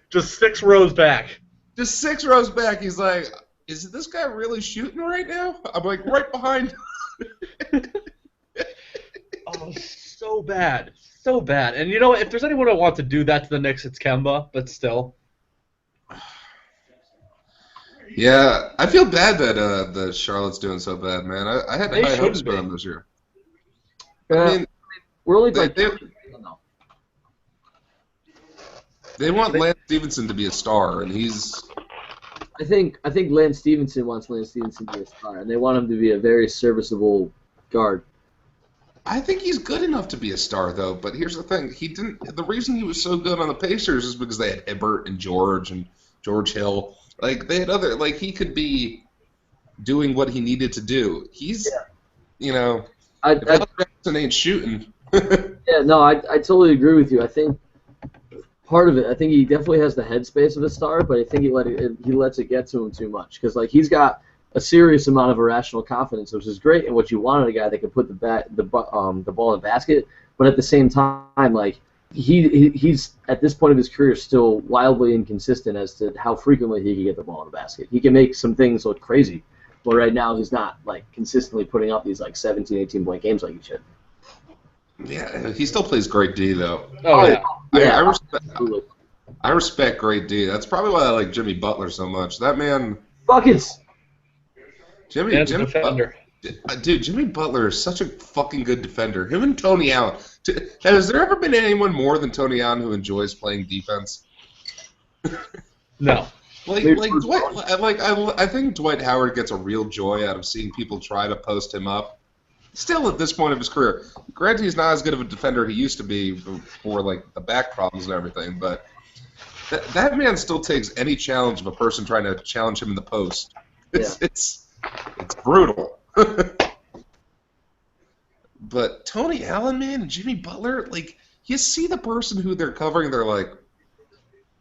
Just 6 rows back. Just 6 rows back, he's like... Is this guy really shooting right now? I'm like, right behind. Oh, so bad. So bad. And you know what? If there's anyone I want to do that to the Knicks, it's Kemba, but still. Yeah, I feel bad that the Charlotte's doing so bad, man. I had high hopes for them this year. I mean, we're only they, They want Lance Stevenson to be a star, and he's. I think Lance Stevenson wants Lance Stevenson to be a star, and they want him to be a very serviceable guard. I think he's good enough to be a star, though. But here's the thing: he didn't. The reason he was so good on the Pacers is because they had Hibbert and George Hill. Like they had other. Like he could be doing what he needed to do. He's, if Al Jackson ain't shooting. Yeah, no, I totally agree with you. I think part of it, I think he definitely has the headspace of a star, but I think he lets it get to him too much because like he's got a serious amount of irrational confidence, which is great, and what you want in a guy that can put the ball in the basket, but at the same time, like he's at this point of his career still wildly inconsistent as to how frequently he can get the ball in the basket. He can make some things look crazy, but right now he's not like consistently putting up these like 17, 18 point games like he should. Yeah, he still plays great D though. Oh yeah. I respect great D. That's probably why I like Jimmy Butler so much. That man. Buckets. Jimmy defender. Dude, Jimmy Butler is such a fucking good defender. Him and Tony Allen. Has there ever been anyone more than Tony Allen who enjoys playing defense? No. I think Dwight Howard gets a real joy out of seeing people try to post him up. Still, at this point of his career, granted he's not as good of a defender he used to be before like the back problems and everything, but that man still takes any challenge of a person trying to challenge him in the post. It's brutal. But Tony Allen, man, and Jimmy Butler, like you see the person who they're covering, they're like,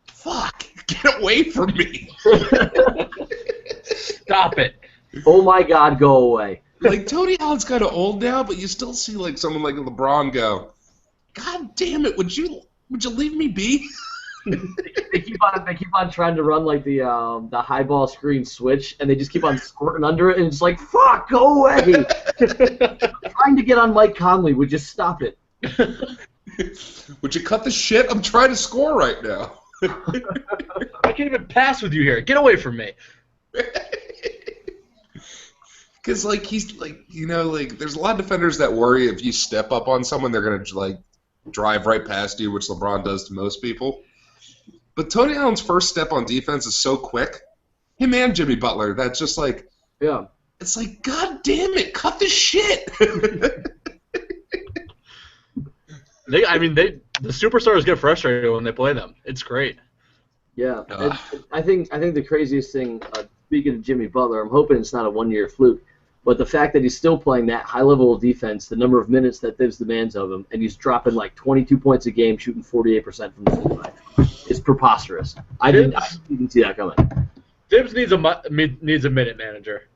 "Fuck, get away from me!" Stop it! Oh my God, go away! Like Tony Allen's kind of old now, but you still see like someone like LeBron go, "God damn it, would you leave me be?" They keep on trying to run like the high ball screen switch, and they just keep on squirting under it, and it's like, fuck, go away! Trying to get on Mike Conley, would you stop it? Would you cut the shit? I'm trying to score right now. I can't even pass with you here. Get away from me. Because like he's like there's a lot of defenders that worry if you step up on someone they're gonna like drive right past you, which LeBron does to most people. But Tony Allen's first step on defense is so quick. Him and Jimmy Butler, that's just like, it's like, God damn it, cut the shit. The superstars get frustrated when they play them. It's great. Yeah, I think the craziest thing, speaking of Jimmy Butler, I'm hoping it's not a one-year fluke, but the fact that he's still playing that high level of defense, the number of minutes that Thibs demands of him, and he's dropping like 22 points a game, shooting 48% from the field line, is preposterous. I didn't even see that coming. Thibs needs a minute manager.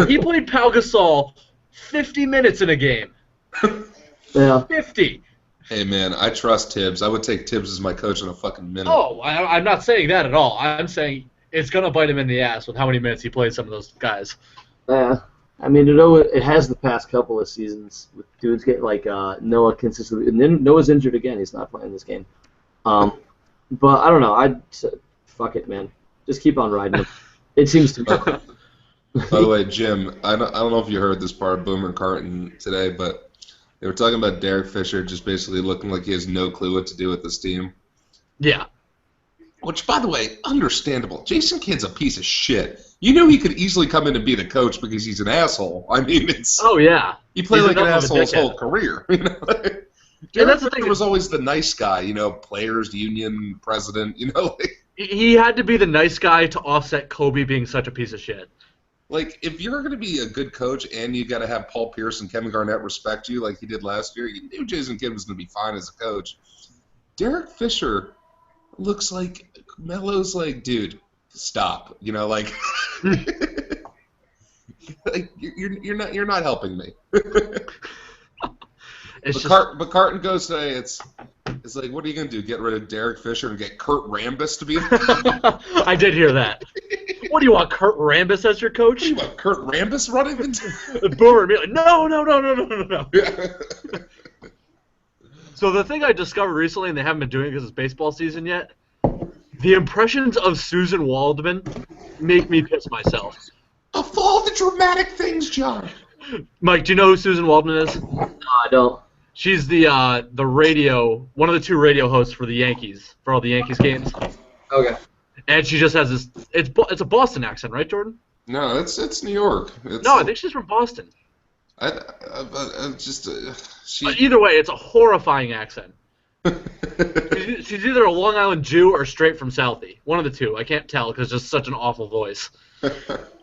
He played Pau Gasol 50 minutes in a game. Yeah. 50. Hey man, I trust Tibbs. I would take Tibbs as my coach in a fucking minute. Oh, I'm not saying that at all. I'm saying it's gonna bite him in the ass with how many minutes he played some of those guys. Yeah. I mean, it has the past couple of seasons with dudes getting like Noah consistently, and then Noah's injured again. He's not playing this game. But I don't know. Fuck it, man. Just keep on riding him. It seems to me. By the way, Jim, I don't know if you heard this part of Boomer Carton today, but they were talking about Derek Fisher just basically looking like he has no clue what to do with this team. Yeah. Which, by the way, understandable. Jason Kidd's a piece of shit. You knew he could easily come in and be the coach because he's an asshole. I mean, it's... Oh, yeah. He played like an asshole his whole career. You know? Derek Fisher was always the nice guy, players, union, president, He had to be the nice guy to offset Kobe being such a piece of shit. Like, if you're going to be a good coach and you got to have Paul Pierce and Kevin Garnett respect you like he did last year, you knew Jason Kidd was going to be fine as a coach. Derek Fisher looks like Melo's like, dude, stop. Like, like you're not helping me. But Carton goes say it's like, what are you going to do? Get rid of Derek Fisher and get Kurt Rambis to be? I did hear that. What do you want, Kurt Rambis as your coach? What do you want, Kurt Rambis running into? Boomer and me like, no. Yeah. So the thing I discovered recently, and they haven't been doing because it's baseball season yet, the impressions of Susan Waldman make me piss myself. Of all the dramatic things, John. Mike, do you know who Susan Waldman is? No, I don't. She's the radio, one of the two radio hosts for the Yankees, for all the Yankees games. Okay. And she just has this. It's a Boston accent, right, Jordan? No, it's New York. It's, No, I think she's from Boston. She. But either way, it's a horrifying accent. She's either a Long Island Jew or straight from Southie. One of the two. I can't tell because it's just such an awful voice.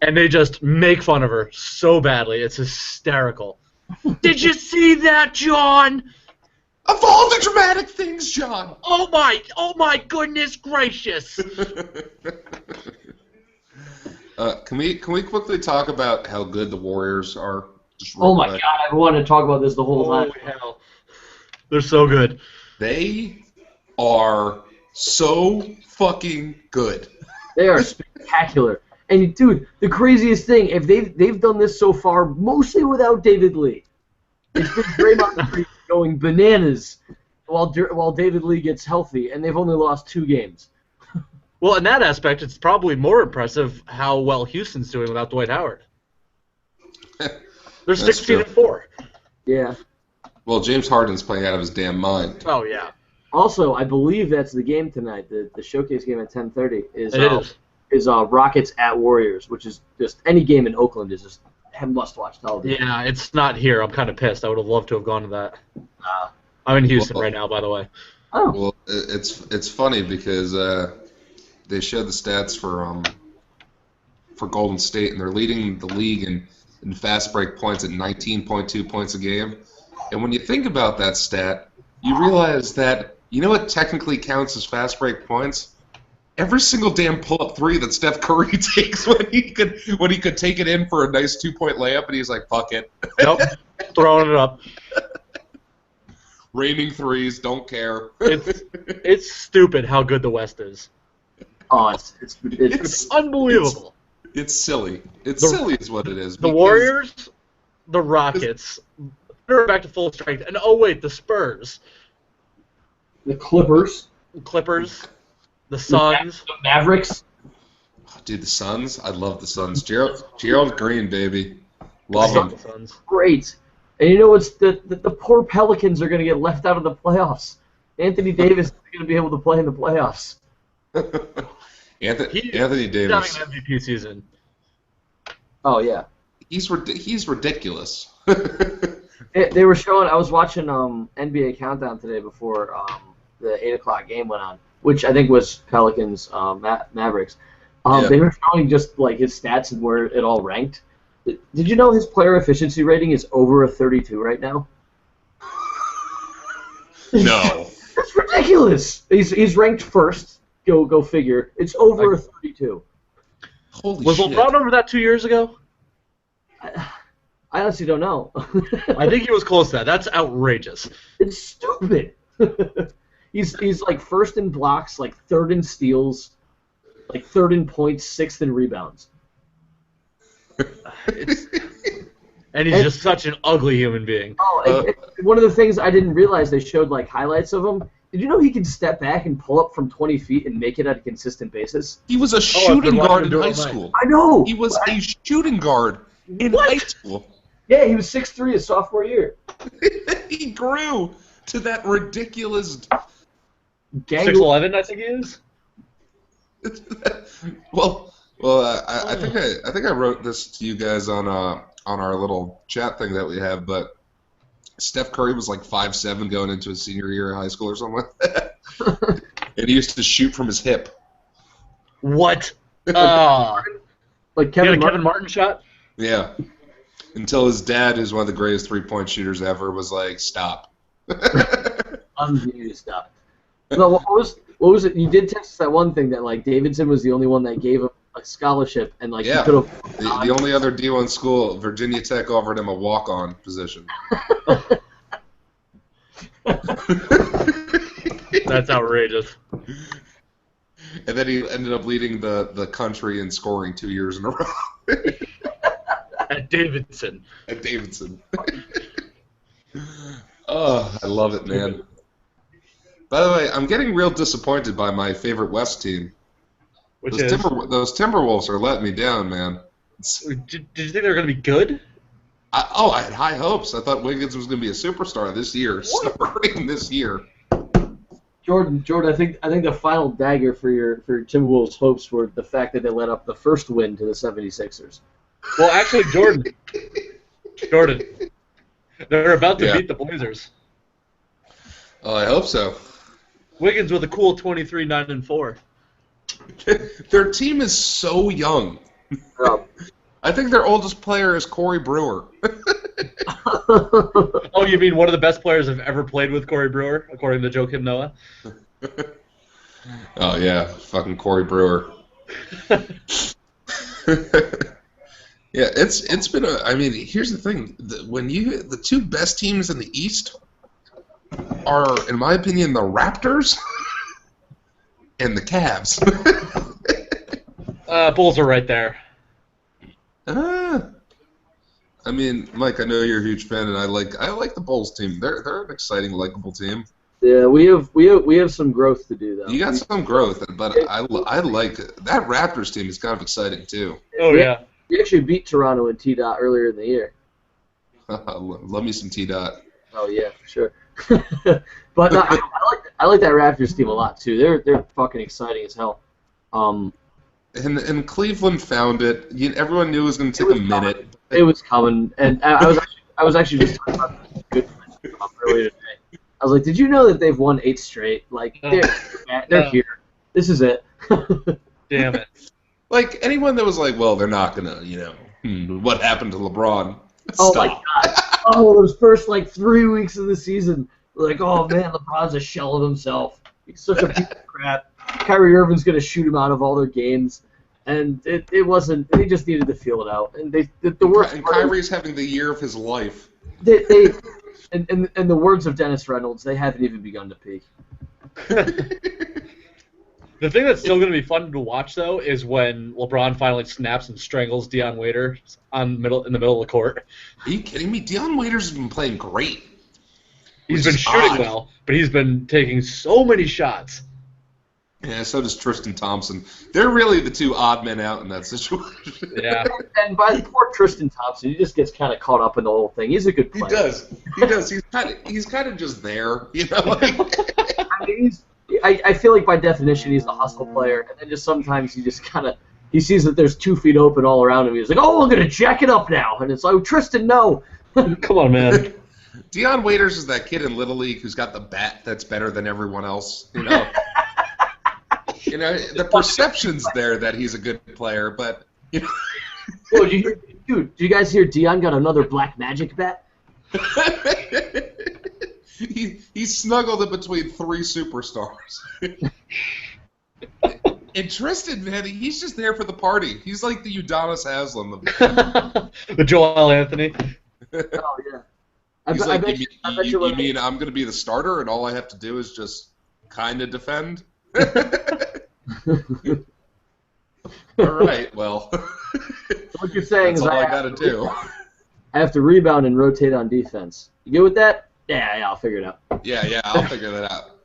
And they just make fun of her so badly. It's hysterical. Did you see that, John? Of all the dramatic things, John. Oh my goodness gracious. Can we quickly talk about how good the Warriors are? Just Oh real my quick. God, I've wanted to talk about this the whole time. Holy hell. They're so good. They are so fucking good. They are spectacular. And dude, the craziest thing, if they've done this so far, mostly without David Lee. It's been Draymond Green going bananas while David Lee gets healthy, and they've only lost 2 games. Well, in that aspect, it's probably more impressive how well Houston's doing without Dwight Howard. They're 16-4. Yeah. Well, James Harden's playing out of his damn mind. Oh yeah. Also, I believe that's the game tonight. The showcase game at 10:30 It is. Rockets at Warriors, which is just any game in Oakland is just must-watch television. Yeah, it's not here. I'm kind of pissed. I would have loved to have gone to that. I'm in Houston right now, by the way. Oh. Well, it's funny because they showed the stats for Golden State, and they're leading the league in fast break points at 19.2 points a game. And when you think about that stat, you realize that, you know what technically counts as fast break points? Every single damn pull-up three that Steph Curry takes when he could take it in for a nice 2-point layup, and he's like, fuck it. Nope. Throwing it up. Raining threes, don't care. It's stupid how good the West is. Oh, it's Unbelievable. It's silly. It's silly is what it is. The Warriors, the Rockets, they're back to full strength. And oh wait, the Spurs. the Clippers, The Suns. the Mavericks. Dude, the Suns. I love the Suns. Gerald Green, baby. Love The him. Suns. Great. And you know what's the poor Pelicans are going to get left out of the playoffs. Anthony Davis is going to be able to play in the playoffs. Anthony He's Davis. having an MVP season. Oh yeah. He's ridiculous. They were showing. I was watching NBA Countdown today before the 8 o'clock game went on, which I think was Pelicans Mavericks. Yeah. They were showing just like his stats and where it all ranked. Did you know his player efficiency rating is over a 32 right now? No. That's ridiculous. He's ranked first. Go figure. It's over a 32. Holy Was shit. LeBron over that 2 years ago? I honestly don't know. I think he was close to that. That's outrageous. It's stupid. he's like first in blocks, like third in steals, like third in points, sixth in rebounds. And he's just such an ugly human being. Oh, one of the things I didn't realize, they showed like highlights of him. Did you know he can step back and pull up from 20 feet and make it on a consistent basis? He was a I've shooting been watching guard him in do it high all night. school. I know. He was a shooting guard in high school. Yeah, he was 6'3" his sophomore year. He grew to that ridiculous. Gang. 6'11", I think he is. Well, I think I wrote this to you guys on our little chat thing that we have, but Steph Curry was like 5'7" going into his senior year of high school or something like that, and he used to shoot from his hip. What? Like Kevin Kevin Martin. Martin shot? Yeah, until his dad, who's one of the greatest 3-point shooters ever, was like, "Stop." Unused stuff. No, what was it? You did text us that one thing that like Davidson was the only one that gave him a scholarship, and like Yeah. he could have. The only other D1 school, Virginia Tech, offered him a walk-on position. That's outrageous. And then he ended up leading the country in scoring 2 years in a row At Davidson. at Davidson. Oh, I love it, man. By the way, I'm getting real disappointed by my favorite West team. Which Those is... Timberwolves are letting me down, man. Did you think they were going to be good? I had high hopes. I thought Wiggins was going to be a superstar this year, starting this year. Jordan, I think the final dagger for your Timberwolves hopes were the fact that they let up the first win to the 76ers. Well, actually, Jordan, they're about to beat the Blazers. Oh, I hope so. Wiggins with a cool 23-9-4. Their team is so young. Yeah. I think their oldest player is Corey Brewer. Oh, you mean one of the best players I've ever played with, Corey Brewer, according to Joakim Noah? Oh yeah, fucking Corey Brewer. Yeah, it's been a. I mean, here's the thing: the two best teams in the East are, in my opinion, the Raptors and the Cavs. Bulls are right there. I mean, Mike, I know you're a huge fan, and I like the Bulls team. They're an exciting, likable team. Yeah, we have some growth to do though. You got some growth, but I like that Raptors team is kind of exciting too. Oh yeah. We actually beat Toronto in T-Dot earlier in the year. Love me some T-Dot. Oh yeah, for sure. But no, I like that Raptors team a lot too. They're fucking exciting as hell. And Cleveland found it. Everyone knew it was going to take a minute. It was coming, and I was actually just talking about this good earlier today. I was like, did you know that they've won 8 straight? Like they're here. This is it. Damn it. Like anyone that was like, well, they're not gonna, what happened to LeBron? Oh Stop. my god! Oh, those first 3 weeks of the season, like, oh man, LeBron's a shell of himself. He's such a piece of crap. Kyrie Irving's gonna shoot him out of all their games, and it wasn't. They just needed to feel it out, and the worst. And Kyrie's having the year of his life. They in the words of Dennis Reynolds, they haven't even begun to peak. The thing that's still going to be fun to watch, though, is when LeBron finally snaps and strangles Deion Waiters in the middle of the court. Are you kidding me? Deion Waiters has been playing great. He's been shooting well, but he's been taking so many shots. Yeah, so does Tristan Thompson. They're really the two odd men out in that situation. Yeah. And by the poor Tristan Thompson, he just gets kind of caught up in the whole thing. He's a good player. He does. He's kind of just there, I mean, I feel like by definition he's the hustle player, and then just sometimes he sees that there's 2 feet open all around him. He's like, oh, I'm gonna jack it up now, and it's like, Tristan, no. Come on, man. Deion Waiters is that kid in Little League who's got the bat that's better than everyone else. The perception's there that he's a good player, but Oh, do you guys hear Deion got another Black Magic bat? he snuggled in between 3 superstars. And Tristan, man, he's just there for the party. He's like the Udonis Haslem of the Joel Anthony. Oh yeah. He's you mean I'm going to be the starter and all I have to do is just kind of defend? All right, well. What you're saying that's is all I got to do. I have to rebound and rotate on defense. You good with that? Yeah, I'll figure it out. Yeah, I'll figure that out.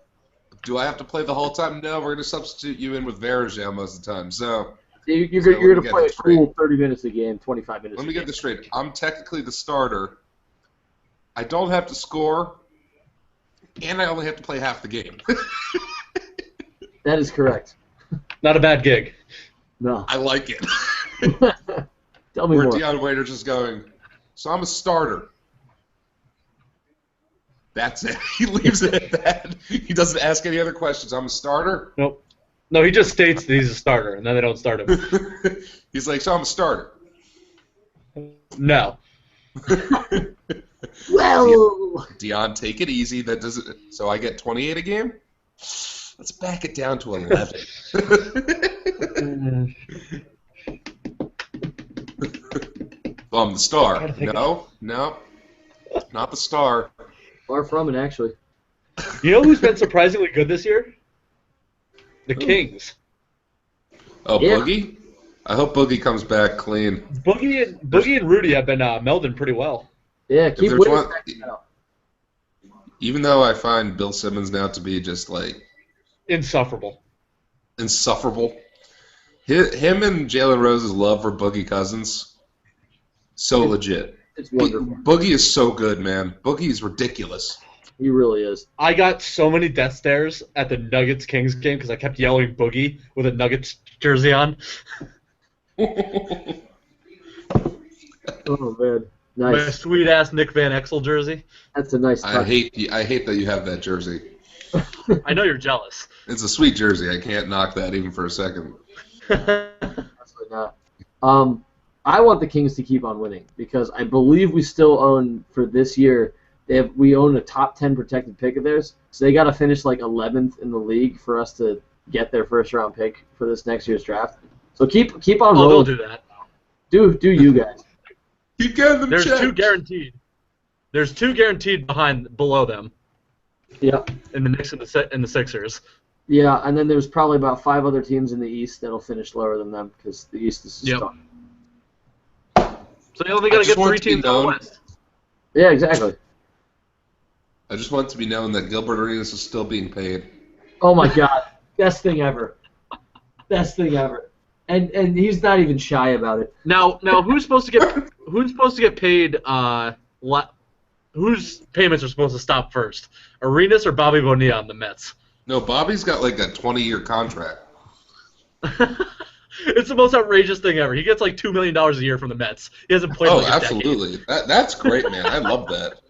Do I have to play the whole time? No, we're going to substitute you in with Varejao most of the time. So you're going to play a cool 30 minutes a game, 25 minutes. Let me get this straight. I'm technically the starter. I don't have to score, and I only have to play half the game. That is correct. Not a bad gig. No. I like it. Tell me more. Deion Waiters is going, so I'm a starter. That's it. He leaves it at that. He doesn't ask any other questions. I'm a starter? Nope. No, he just states that he's a starter, and then they don't start him. He's like, so I'm a starter. No. Well, Deion, take it easy. That doesn't. So I get 28 a game. Let's back it down to 11. Well, I'm the star. No, not the star. far from it, actually. You know who's been surprisingly good this year? The Kings. Oh, Yeah. Boogie? I hope Boogie comes back clean. Boogie and Rudy have been melding pretty well. Yeah, keep there's winning. one- Even though I find Bill Simmons now to be just like Insufferable. insufferable, him and Jalen Rose's love for Boogie Cousins, so legit. It's wonderful. Boogie is so good, man. Boogie is ridiculous. He really is. I got so many death stares at the Nuggets Kings game because I kept yelling Boogie with a Nuggets jersey on. Oh man, My nice. sweet ass Nick Van Exel jersey. That's a nice touch. I hate that you have that jersey. I know you're jealous. It's a sweet jersey. I can't knock that even for a second. Absolutely not. I want the Kings to keep on winning because I believe we still own for this year. We own a top 10 protected pick of theirs, so they got to finish like 11th in the league for us to get their first round pick for this next year's draft. So keep on Oh, rolling. they'll do that. Do you guys? Keep getting them There's checked. two guaranteed. There's two guaranteed below them Yeah. in the Knicks and the Sixers. Yeah, and then there's probably about 5 other teams in the East that'll finish lower than them because the East is Yep. stuck. So you only got to just get want 3 it to be teams out known- west. Yeah, exactly. I just want it to be known that Gilbert Arenas is still being paid. Oh my God, best thing ever. Best thing ever. And he's not even shy about it. Now who's supposed to get paid? Whose payments are supposed to stop first? Arenas or Bobby Bonilla on the Mets? No, Bobby's got like a 20-year contract. It's the most outrageous thing ever. He gets like $2 million a year from the Mets. He hasn't played in Oh, like a decade. absolutely. That's great, man. I love that.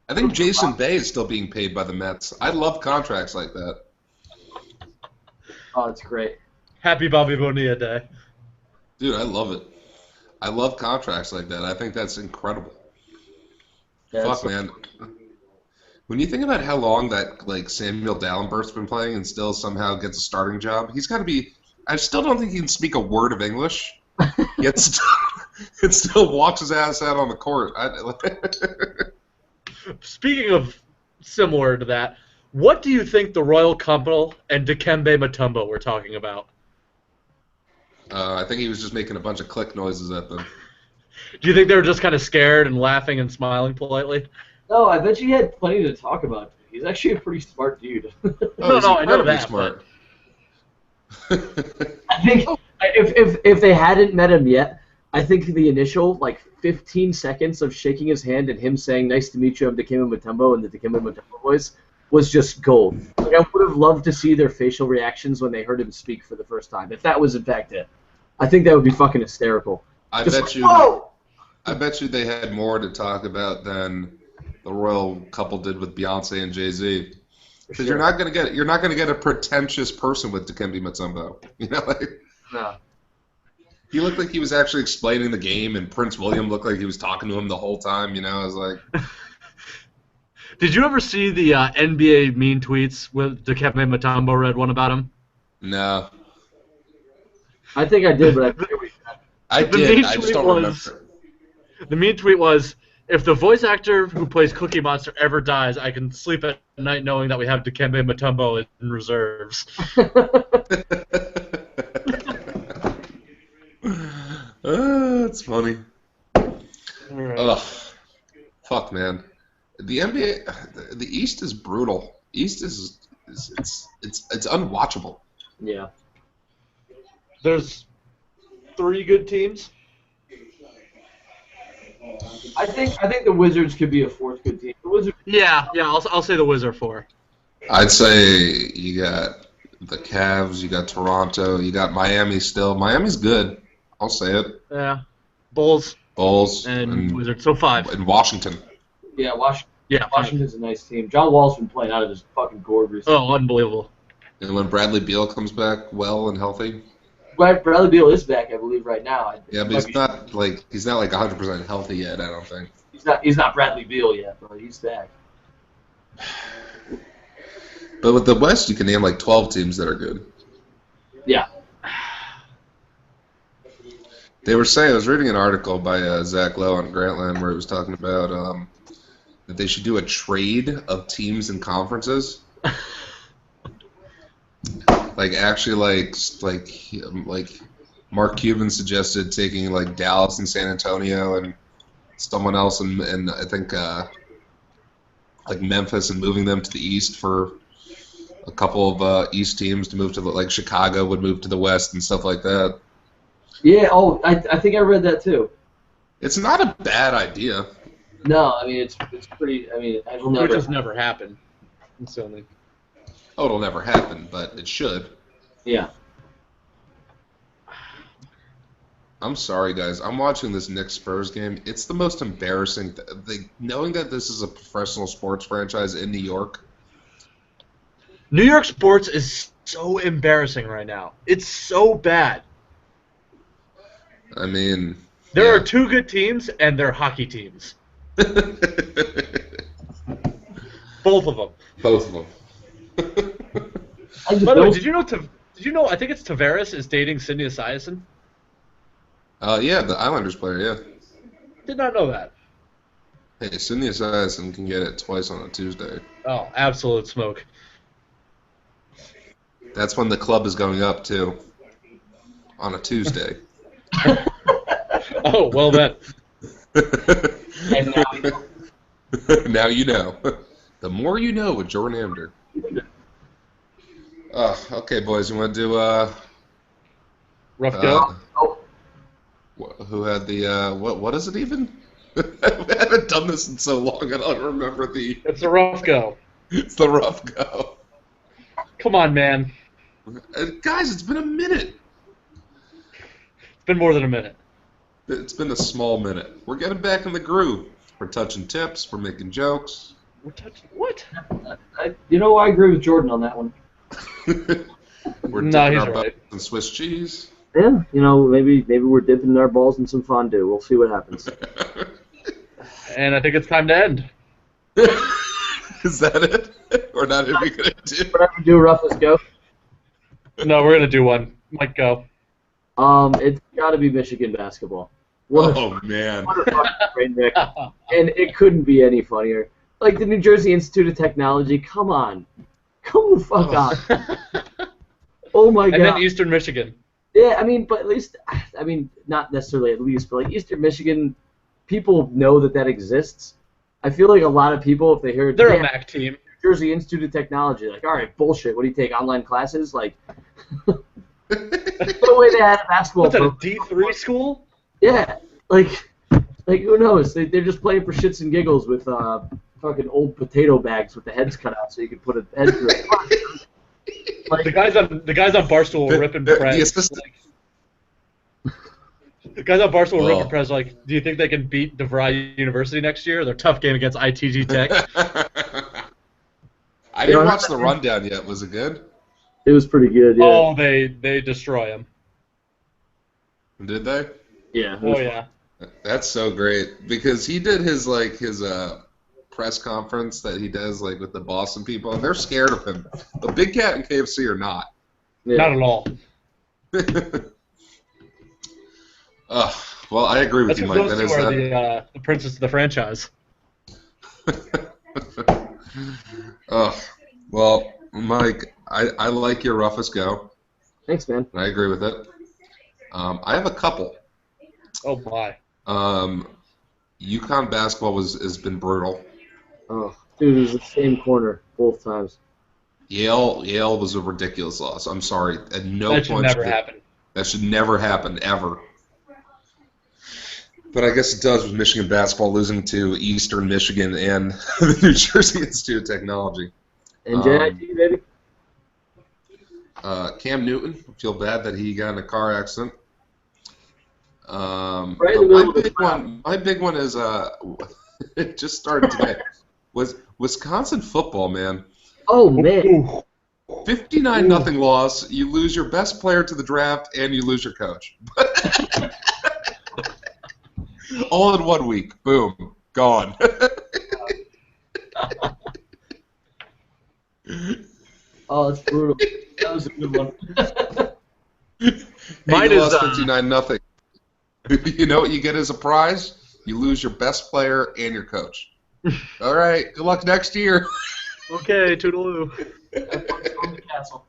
I think Jason Bay is still being paid by the Mets. I love contracts like that. Oh, it's great. Happy Bobby Bonilla Day. Dude, I love it. I love contracts like that. I think that's incredible. Yeah, Fuck, man. When you think about how long that like Samuel Dallenberg's been playing and still somehow gets a starting job, he's got to be. I still don't think he can speak a word of English. Yet still walks his ass out on the court. Speaking of similar to that, what do you think the Royal Couple and Dikembe Mutombo were talking about? I think he was just making a bunch of click noises at them. Do you think they were just kind of scared and laughing and smiling politely? No, I bet you had plenty to talk about. He's actually a pretty smart dude. Oh, he's No, I know incredibly that, smart. I think if they hadn't met him yet, I think the initial like 15 seconds of shaking his hand and him saying "Nice to meet you, I'm Dikembe Mutombo" and the Dikembe Mutombo voice was just gold. Like I would have loved to see their facial reactions when they heard him speak for the first time. If that was in fact it, I think that would be fucking hysterical. I Just bet like, you. whoa! I bet you they had more to talk about than the royal couple did with Beyonce and Jay-Z. Because you're not gonna get a pretentious person with Dikembe Mutombo. You know, like No. he looked like he was actually explaining the game, and Prince William looked like he was talking to him the whole time. You know, I was like, Did you ever see the NBA mean tweets with Dikembe Mutombo read one about him? no, I think I did, but I forget what you said. I The did. main I just tweet don't was- remember. The mean tweet was, if the voice actor who plays Cookie Monster ever dies, I can sleep at night knowing that we have Dikembe Mutombo in reserves. That's funny. Ugh, fuck, man. The NBA, the East is brutal. East is it's unwatchable. Yeah. There's 3 good teams. I think the Wizards could be a 4th good team. The Wizards. Yeah, I'll say the Wizard 4. I'd say you got the Cavs, you got Toronto, you got Miami still. Miami's good. I'll say it. Yeah, Bulls Bulls and Wizards. So 5. and Washington. Yeah, Washington. Yeah, 5. Washington's a nice team. John Wall's been playing out of his fucking gourd recently. Oh, unbelievable. And when Bradley Beal comes back well and healthy, Bradley Beal is back, I believe, right now. yeah, but he's not like 100% healthy yet. I don't think. He's not Bradley Beal yet, but he's back. But with the West, you can name like 12 teams that are good. Yeah. They were saying, I was reading an article by Zach Lowe on Grantland where he was talking about that they should do a trade of teams and conferences. Like actually, like Mark Cuban suggested taking like Dallas and San Antonio and someone else and I think like Memphis and moving them to the East for a couple of East teams to move to like Chicago would move to the West and stuff like that. Yeah. Oh, I think I read that too. It's not a bad idea. No, I mean it's pretty. I mean, I will It would never. just never happen. Instantly. Oh, it'll never happen, but it should. Yeah. I'm sorry, guys. I'm watching this Knicks Spurs game. It's the most embarrassing knowing that this is a professional sports franchise in New York. New York sports is so embarrassing right now. It's so bad. I mean, There are two good teams, and they're hockey teams. Both of them. Both of them. By the way, did you know? I think it's Tavares is dating Cindy Esiason. Yeah, the Islanders player. Yeah. Did not know that. Hey, Sidney Esiason can get it twice on a Tuesday. Oh, absolute smoke. That's when the club is going up too. On a Tuesday. Oh, well then. And Now you know. The more you know with Jordan Amder. Okay, boys, you want to do Rough go. who had the what is it even? I haven't done this in so long. I don't remember the. It's a rough go. It's the rough go. Come on, man. Guys, it's been a minute. It's been more than a minute. It's been a small minute. We're getting back in the groove. We're touching tips. We're making jokes. We're touching what? I agree with Jordan on that one. We're No, dipping he's our right. butts in Swiss cheese. Yeah, maybe we're dipping our balls in some fondue. We'll see what happens. And I think it's time to end. Is that it? We're not even gonna do. Whatever do, Ruffles go. No, we're gonna do one. Mike, go. It's got to be Michigan basketball. What Oh man. a fucking train wreck. And it couldn't be any funnier. Like the New Jersey Institute of Technology. Come on, come the fuck on. Oh my god. And then Eastern Michigan. Yeah, I mean, but at least, not necessarily at least, but like Eastern Michigan, people know that exists. I feel like a lot of people, if they hear They're a MAC team. New Jersey Institute of Technology, like, all right, bullshit. What do you take, online classes? Like, no way they had a basketball What's that, a program. D3 school? Yeah, like who knows? They're just playing for shits and giggles with fucking old potato bags with the heads cut out so you can put a head through it. Like, The guys on Barstool will rip and The press. assistant. The guys on Barstool will rip Well. and press like, do you think they can beat DeVry University next year? Their tough game against ITG Tech. I didn't watch the rundown yet. Was it good? it was pretty good, yeah. Oh, they destroy them. Did they? Yeah. Oh yeah. That's so great because he did his press conference that he does like with the Boston people, and they're scared of him. The Big Cat and KFC are not. Yeah. Not at all. Well, I agree with That's you, what Mike. those That two is are that. the princes of the franchise. Well, Mike, I like your roughest go. Thanks, man. And I agree with it. I have a couple. Oh my. UConn basketball has been brutal. Oh, dude, it was the same corner both times. Yale was a ridiculous loss. I'm sorry. At no That should point never happen. That should never happen ever. But I guess it does with Michigan basketball losing to Eastern Michigan and the New Jersey Institute of Technology. NJIT, baby. Cam Newton, I feel bad that he got in a car accident. Right in the middle of the crowd. My big one is it just started today. Was Wisconsin football, man. Oh, man. 59-0 loss. You lose your best player to the draft, and you lose your coach. All in 1 week. Boom. Gone. Oh, that's brutal. That was a good one. Mine you is, lost 59-0. You know what you get as a prize? You lose your best player and your coach. All right. Good luck next year. Okay, toodaloo. On the castle.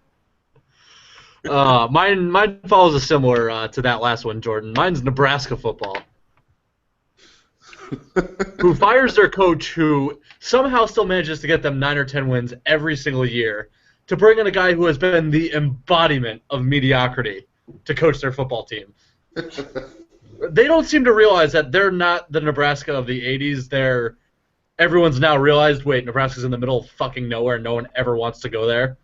Mine follows a similar to that last one, Jordan. Mine's Nebraska football. Who fires their coach who somehow still manages to get them 9 or 10 wins every single year to bring in a guy who has been the embodiment of mediocrity to coach their football team. They don't seem to realize that they're not the Nebraska of the 80s. Everyone's now realized, wait, Nebraska's in the middle of fucking nowhere and no one ever wants to go there.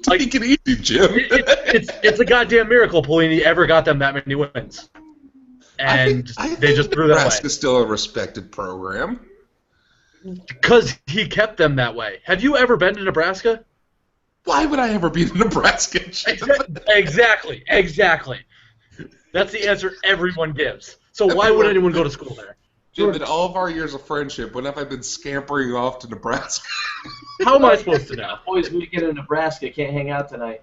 Take it easy, Jim. It's a goddamn miracle Pelini ever got them that many wins. And I think they just threw that away. Nebraska's still a respected program. Because he kept them that way. Have you ever been to Nebraska? Why would I ever be to Nebraska, Jim? Exactly. That's the answer everyone gives. So why would anyone go to school there? Jim, in all of our years of friendship, when have I been scampering off to Nebraska? How am I supposed to know? Boys, we get in Nebraska. Can't hang out tonight.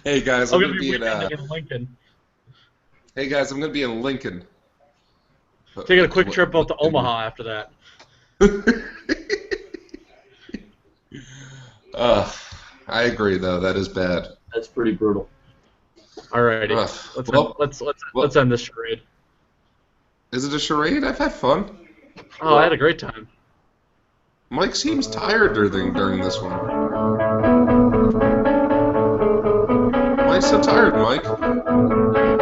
Hey guys, I'm I'm going to be in. weekending in Lincoln. Hey guys, I'm gonna be in Lincoln. Taking a quick trip out to Omaha after that. I agree though. That is bad. That's pretty brutal. Alrighty, Well, let's end this charade. Is it a charade? I've had fun. Oh, I had a great time. Mike seems tired during this one. Why are you so tired, Mike?